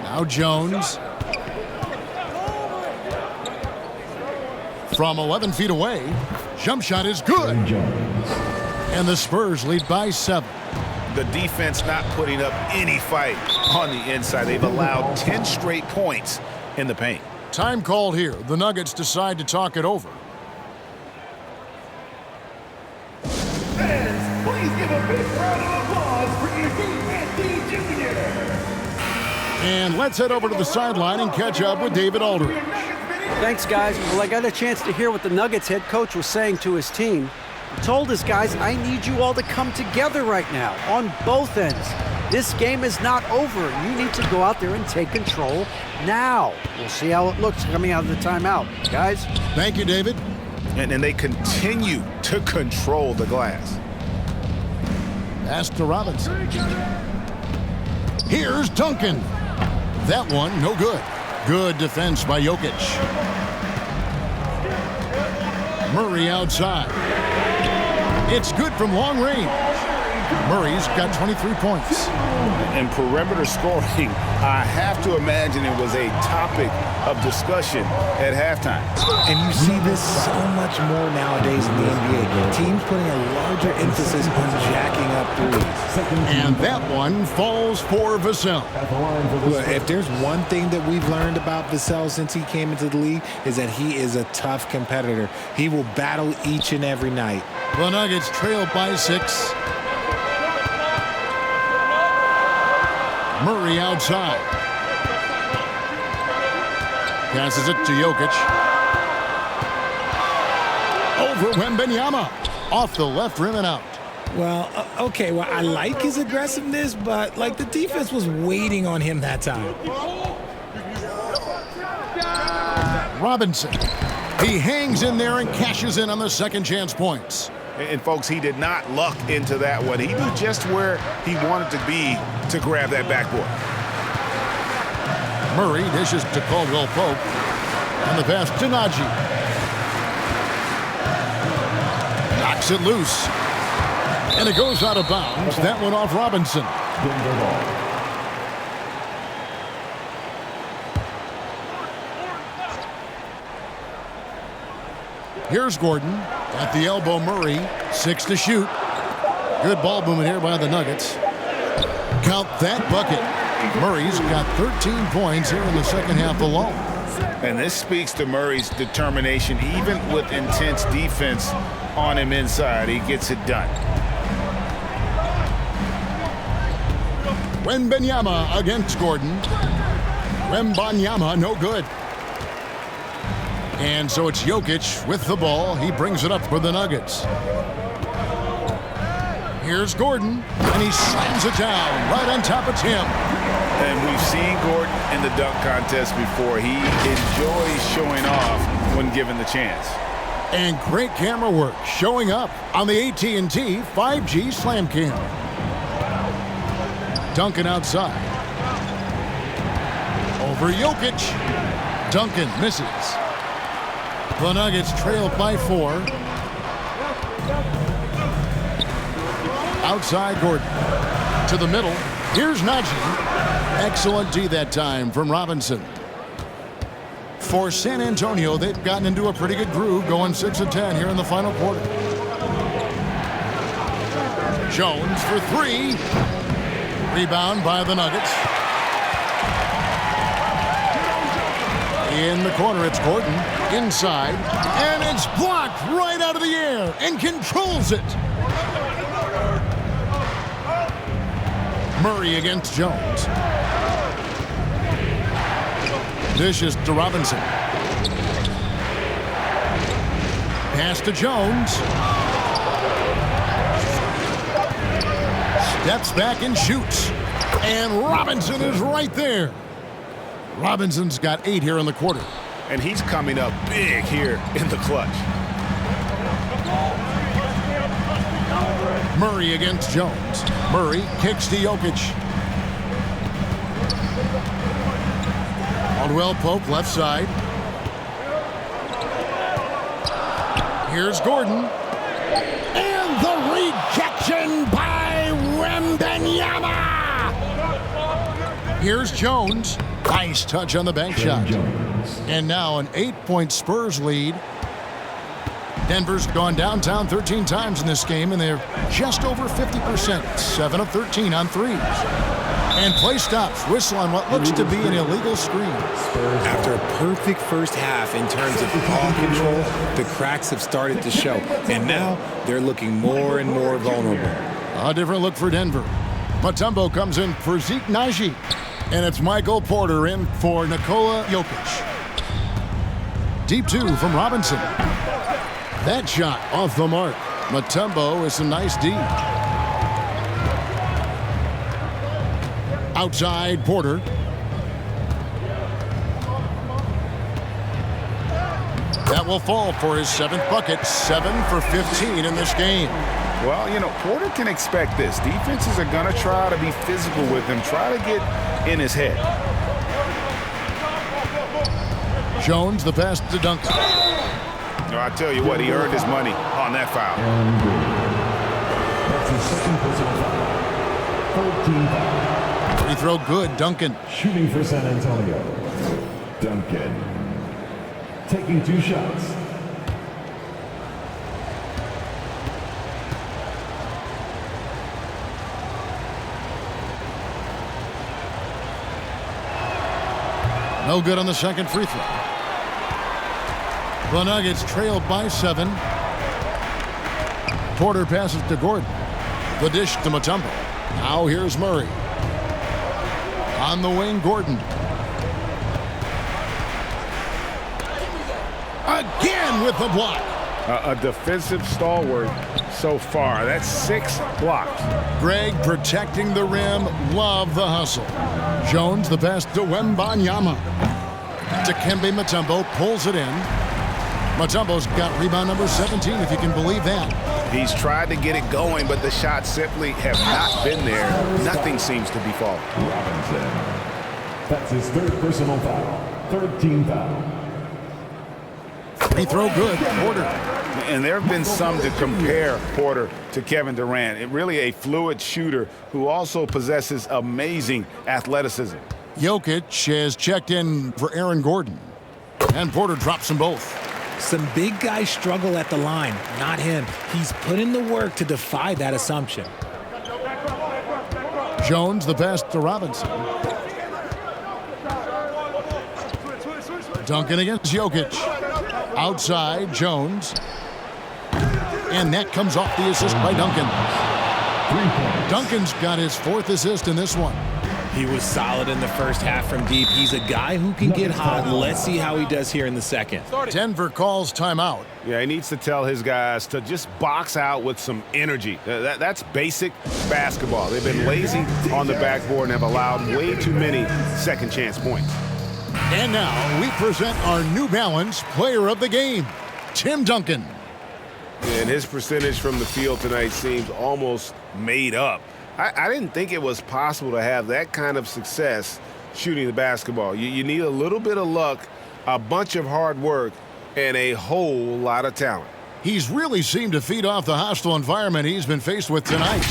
Now Jones. From 11 feet away. Jump shot is good. And the Spurs lead by 7. The defense not putting up any fight on the inside. They've allowed 10 straight points in the paint. Time called here. The Nuggets decide to talk it over. Fans, please give a big round of applause for Andy Jr. And let's head over to the sideline and catch up with David Aldridge. Thanks, guys. Well, I got a chance to hear what the Nuggets head coach was saying to his team. He told his guys, I need you all to come together right now on both ends. This game is not over. You need to go out there and take control now. We'll see how it looks coming out of the timeout. Guys? Thank you, David. And they continue to control the glass. Pass to Robinson. Here's Duncan. That one, no good. Good defense by Jokic. Murray outside. It's good from long range. Murray's got 23 points. And perimeter scoring, I have to imagine it was a topic of discussion at halftime. And you see this so much more nowadays in the NBA. Teams putting a larger emphasis on jacking up threes. And that one falls for Vassell. Look, if there's one thing that we've learned about Vassell since he came into the league is that he is a tough competitor. He will battle each and every night. The Nuggets trail by 6. Murray outside. Passes it to Jokic. Over Wembanyama. Off the left rim and out. Well, okay, well, I like his aggressiveness, but, the defense was waiting on him that time. Robinson. He hangs in there and cashes in on the second chance points. And, folks, he did not luck into that one. He knew just where he wanted to be to grab that backboard. Murray dishes to Caldwell Pope. And the pass to Najee. Knocks it loose. And it goes out of bounds. That one off Robinson. Here's Gordon at the elbow. Murray, 6 to shoot. Good ball movement here by the Nuggets. Count that bucket. Murray's got 13 points here in the second half alone. And this speaks to Murray's determination. Even with intense defense on him inside, he gets it done. 웸반야마 against Gordon. 웸반야ma, no good. And so it's Jokic with the ball. He brings it up for the Nuggets. Here's Gordon, and he slams it down right on top of Tim. And we've seen Gordon in the dunk contest before. He enjoys showing off when given the chance. And great camera work showing up on the AT&T 5G Slam Cam. Duncan outside. Over Jokic. Duncan misses. The Nuggets trail by 4. Outside Gordon. To the middle. Here's Najee. Excellent D that time from Robinson. For San Antonio, they've gotten into a pretty good groove, going 6 of 10 here in the final quarter. Jones for 3. Rebound by the Nuggets. In the corner, it's Gordon. Inside. And it's blocked right out of the air and controls it. Murray against Jones. Dishes to Robinson. Pass to Jones. Steps back and shoots. And Robinson is right there. Robinson's got 8 here in the quarter. And he's coming up big here in the clutch. Murray against Jones. Murray kicks to Jokic. Caldwell Pope left side. Here's Gordon. And the rejection by 웸반야마. Here's Jones. Nice touch on the bank shot. And now an 8-point Spurs lead. Denver's gone downtown 13 times in this game, and they're just over 50%. 7 of 13 on threes. And play stops. Whistle on what looks to be an illegal screen. After a perfect first half in terms of ball control, the cracks have started to show. And now they're looking more and more vulnerable. A different look for Denver. Mutombo comes in for Zeke Najee. And it's Michael Porter in for Nikola Jokic. Deep 2 from Robinson. That shot off the mark. Mutombo is a nice D. Outside Porter. That will fall for his 7th bucket. 7 for 15 in this game. Well, you know, Porter can expect this. Defenses are going to try to be physical with him, try to get in his head. Jones, the pass to Duncan. No, I tell you what, he earned his money on that foul. That's his second personal foul. 13 foul. Free throw good, Duncan. Shooting for San Antonio. Duncan. Taking 2 shots. No good on the second free throw. The Nuggets trailed by 7. Porter passes to Gordon. The dish to Mutombo. Now here's Murray. On the wing, Gordon. Again with the block. A defensive stalwart so far. That's 6 blocks. Greg protecting the rim. Love the hustle. Jones, the pass to 웸반야마. Dikembe Mutombo pulls it in. Mutombo's got rebound number 17, if you can believe that. He's tried to get it going, but the shots simply have not been there. Nothing seems to be falling. Robinson. That's his 3rd personal foul. 13 foul. Free throw good. Porter. And there have been some to compare Porter to Kevin Durant. Really a fluid shooter who also possesses amazing athleticism. Jokic has checked in for Aaron Gordon. And Porter drops them both. Some big guys struggle at the line, not him. He's put in the work to defy that assumption. Jones, the pass to Robinson. Duncan against Jokic. Outside, Jones. And that comes off the assist by Duncan. Duncan's got his 4th assist in this one. He was solid in the first half from deep. He's a guy who can get hot. Let's see how he does here in the second. Denver calls timeout. Yeah, he needs to tell his guys to just box out with some energy. That's basic basketball. They've been lazy on the backboard and have allowed way too many second chance points. And now we present our New Balance player of the game, Tim Duncan. And his percentage from the field tonight seems almost made up. I didn't think it was possible to have that kind of success shooting the basketball. You need a little bit of luck, a bunch of hard work, and a whole lot of talent. He's really seemed to feed off the hostile environment he's been faced with tonight.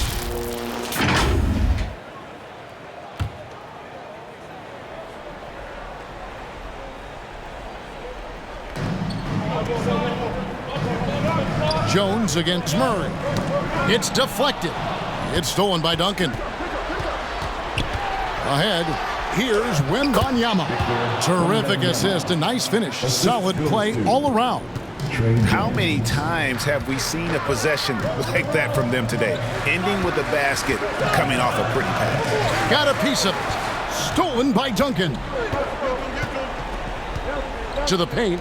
Jones against Murray. It's deflected. It's stolen by Duncan. Ahead, here's 웸반야마. Terrific assist, a nice finish. Solid play all around. How many times have we seen a possession like that from them today? Ending with a basket, coming off a pretty pass. Got a piece of it. Stolen by Duncan. To the paint.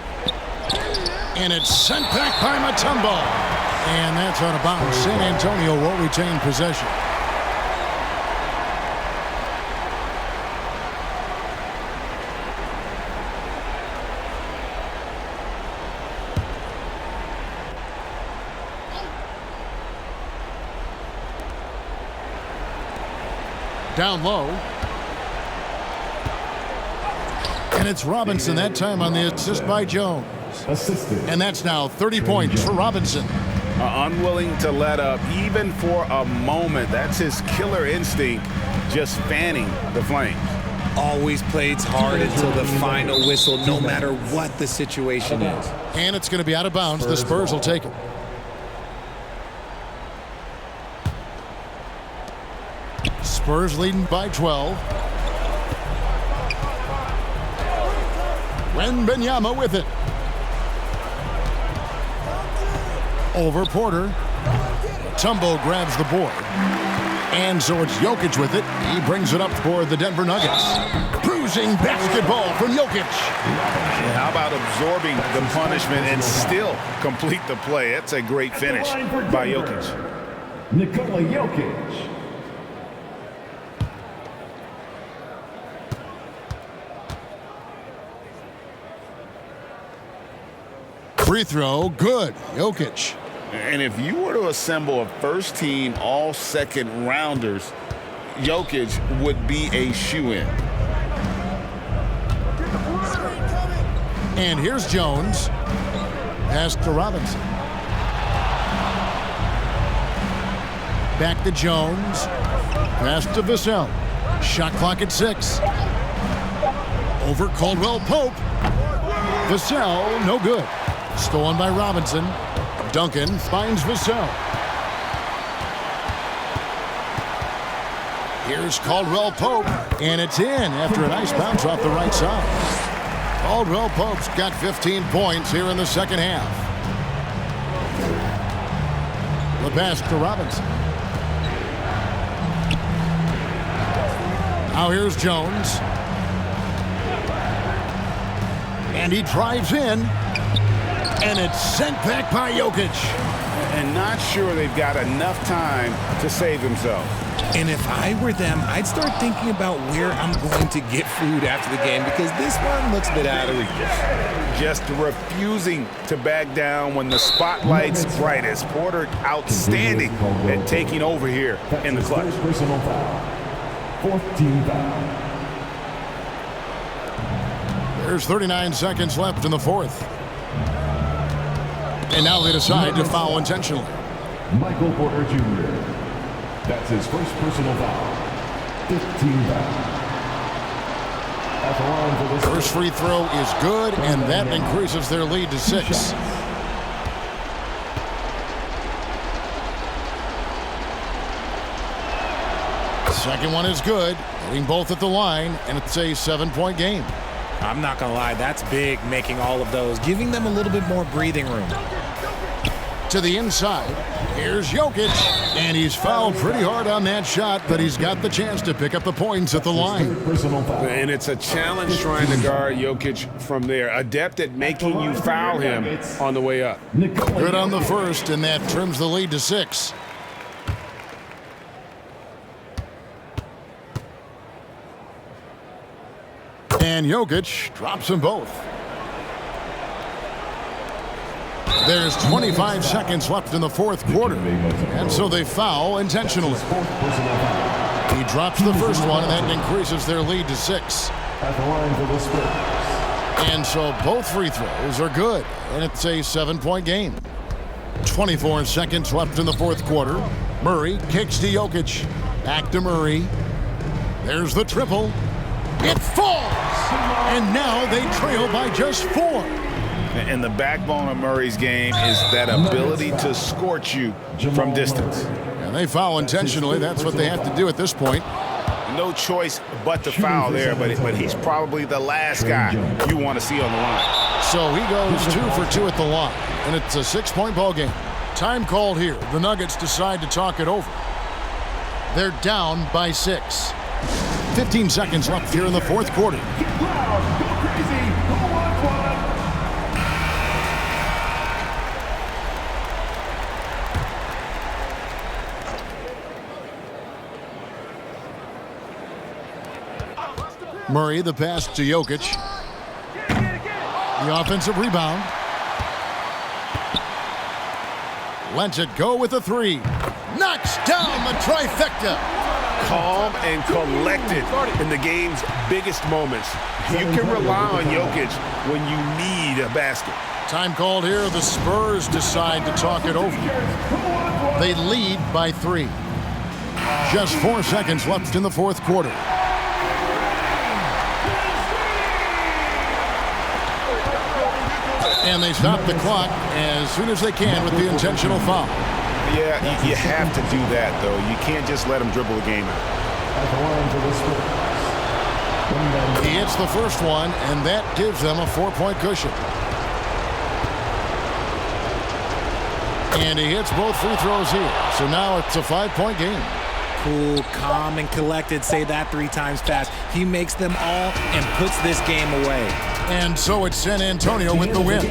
And it's sent back by Mutombo. And that's out of bounds. San Antonio will retain possession. Down low. And it's Robinson that time on the assist by Jones. And that's now 30 points for Robinson. Unwilling to let up even for a moment. That's his killer instinct, just fanning the flames. Always plays hard until the final whistle, no matter what the situation is. And it's going to be out of bounds. The Spurs will take it. Spurs leading by 12. 웸반야ma with it. Over Porter. Mutombo grabs the board. And so it's Jokic with it. He brings it up for the Denver Nuggets. Bruising basketball from Jokic. How about absorbing the punishment and still complete the play? That's a great finish by Jokic. Nikola Jokic. Free throw, good. Jokic. And if you were to assemble a first-team all-second rounders, Jokic would be a shoo-in. And here's Jones. Pass to Robinson. Back to Jones. Pass to Vassell. Shot clock at 6. Over Caldwell Pope. Vassell, no good. Stolen by Robinson. Duncan finds Vassell. Here's Caldwell Pope, and it's in after a nice bounce off the right side. Caldwell Pope's got 15 points here in the second half. The pass to Robinson. Now here's Jones. And he drives in. And it's sent back by Jokic. And not sure they've got enough time to save themselves. And if I were them, I'd start thinking about where I'm going to get food after the game, because this one looks a bit out of reach. Just refusing to back down when the spotlight's brightest. Porter outstanding at taking over here in the clutch. Personal foul. 4th team foul. There's 39 seconds left in the fourth. And now they decide to foul intentionally. Michael Porter Jr. That's his first personal foul. 15 foul. First free throw is good, and that increases their lead to 6. Second one is good, hitting both at the line, and it's a 7-point game. I'm not going to lie, that's big, making all of those, giving them a little bit more breathing room. To the inside, here's Jokic, and he's fouled pretty hard on that shot, but he's got the chance to pick up the points at the line. And it's a challenge trying to guard Jokic from there. Adept at making you foul him on the way up. Good on the first, and that trims the lead to 6. And Jokic drops them both. There's 25 seconds left in the fourth quarter, and so they foul intentionally. He drops the first one, and that increases their lead to 6. And so both free throws are good, and it's a 7-point game. 24 seconds left in the fourth quarter. Murray kicks to Jokic. Back to Murray. There's the triple. It falls! And now they trail by just 4. And the backbone of Murray's game is that ability to scorch you from distance. And they foul intentionally. That's what they have to do at this point. No choice but to foul there, but he's probably the last guy you want to see on the line. So he goes 2 for 2 at the line, and it's a 6-point ball game. Time called here. The Nuggets decide to talk it over. They're down by 6. 15 seconds left here in the fourth quarter. Murray, the pass to Jokic. The offensive rebound. Lets it go with a 3. Knocks down the trifecta. Calm and collected in the game's biggest moments. You can rely on Jokic when you need a basket. Time called here. The Spurs decide to talk it over. They lead by 3. Just 4 seconds left in the fourth quarter. And they stop the clock as soon as they can with the intentional foul. Yeah, you have to do that, though. You can't just let him dribble the game out. He hits the first one, and that gives them a 4-point cushion. And he hits both free throws here. So now it's a 5-point game. Cool, calm, and collected. Say that 3 times fast. He makes them all and puts this game away. And so it's San Antonio with the win.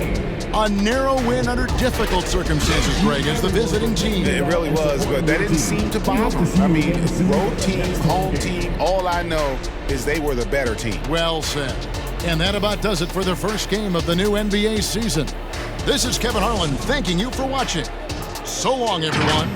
A narrow win under difficult circumstances, Greg, as the visiting team. It really was, but that didn't seem to bother them. I mean, road team, home team, all I know is they were the better team. Well said. And that about does it for the first game of the new NBA season. This is Kevin Harlan thanking you for watching. So long, everyone.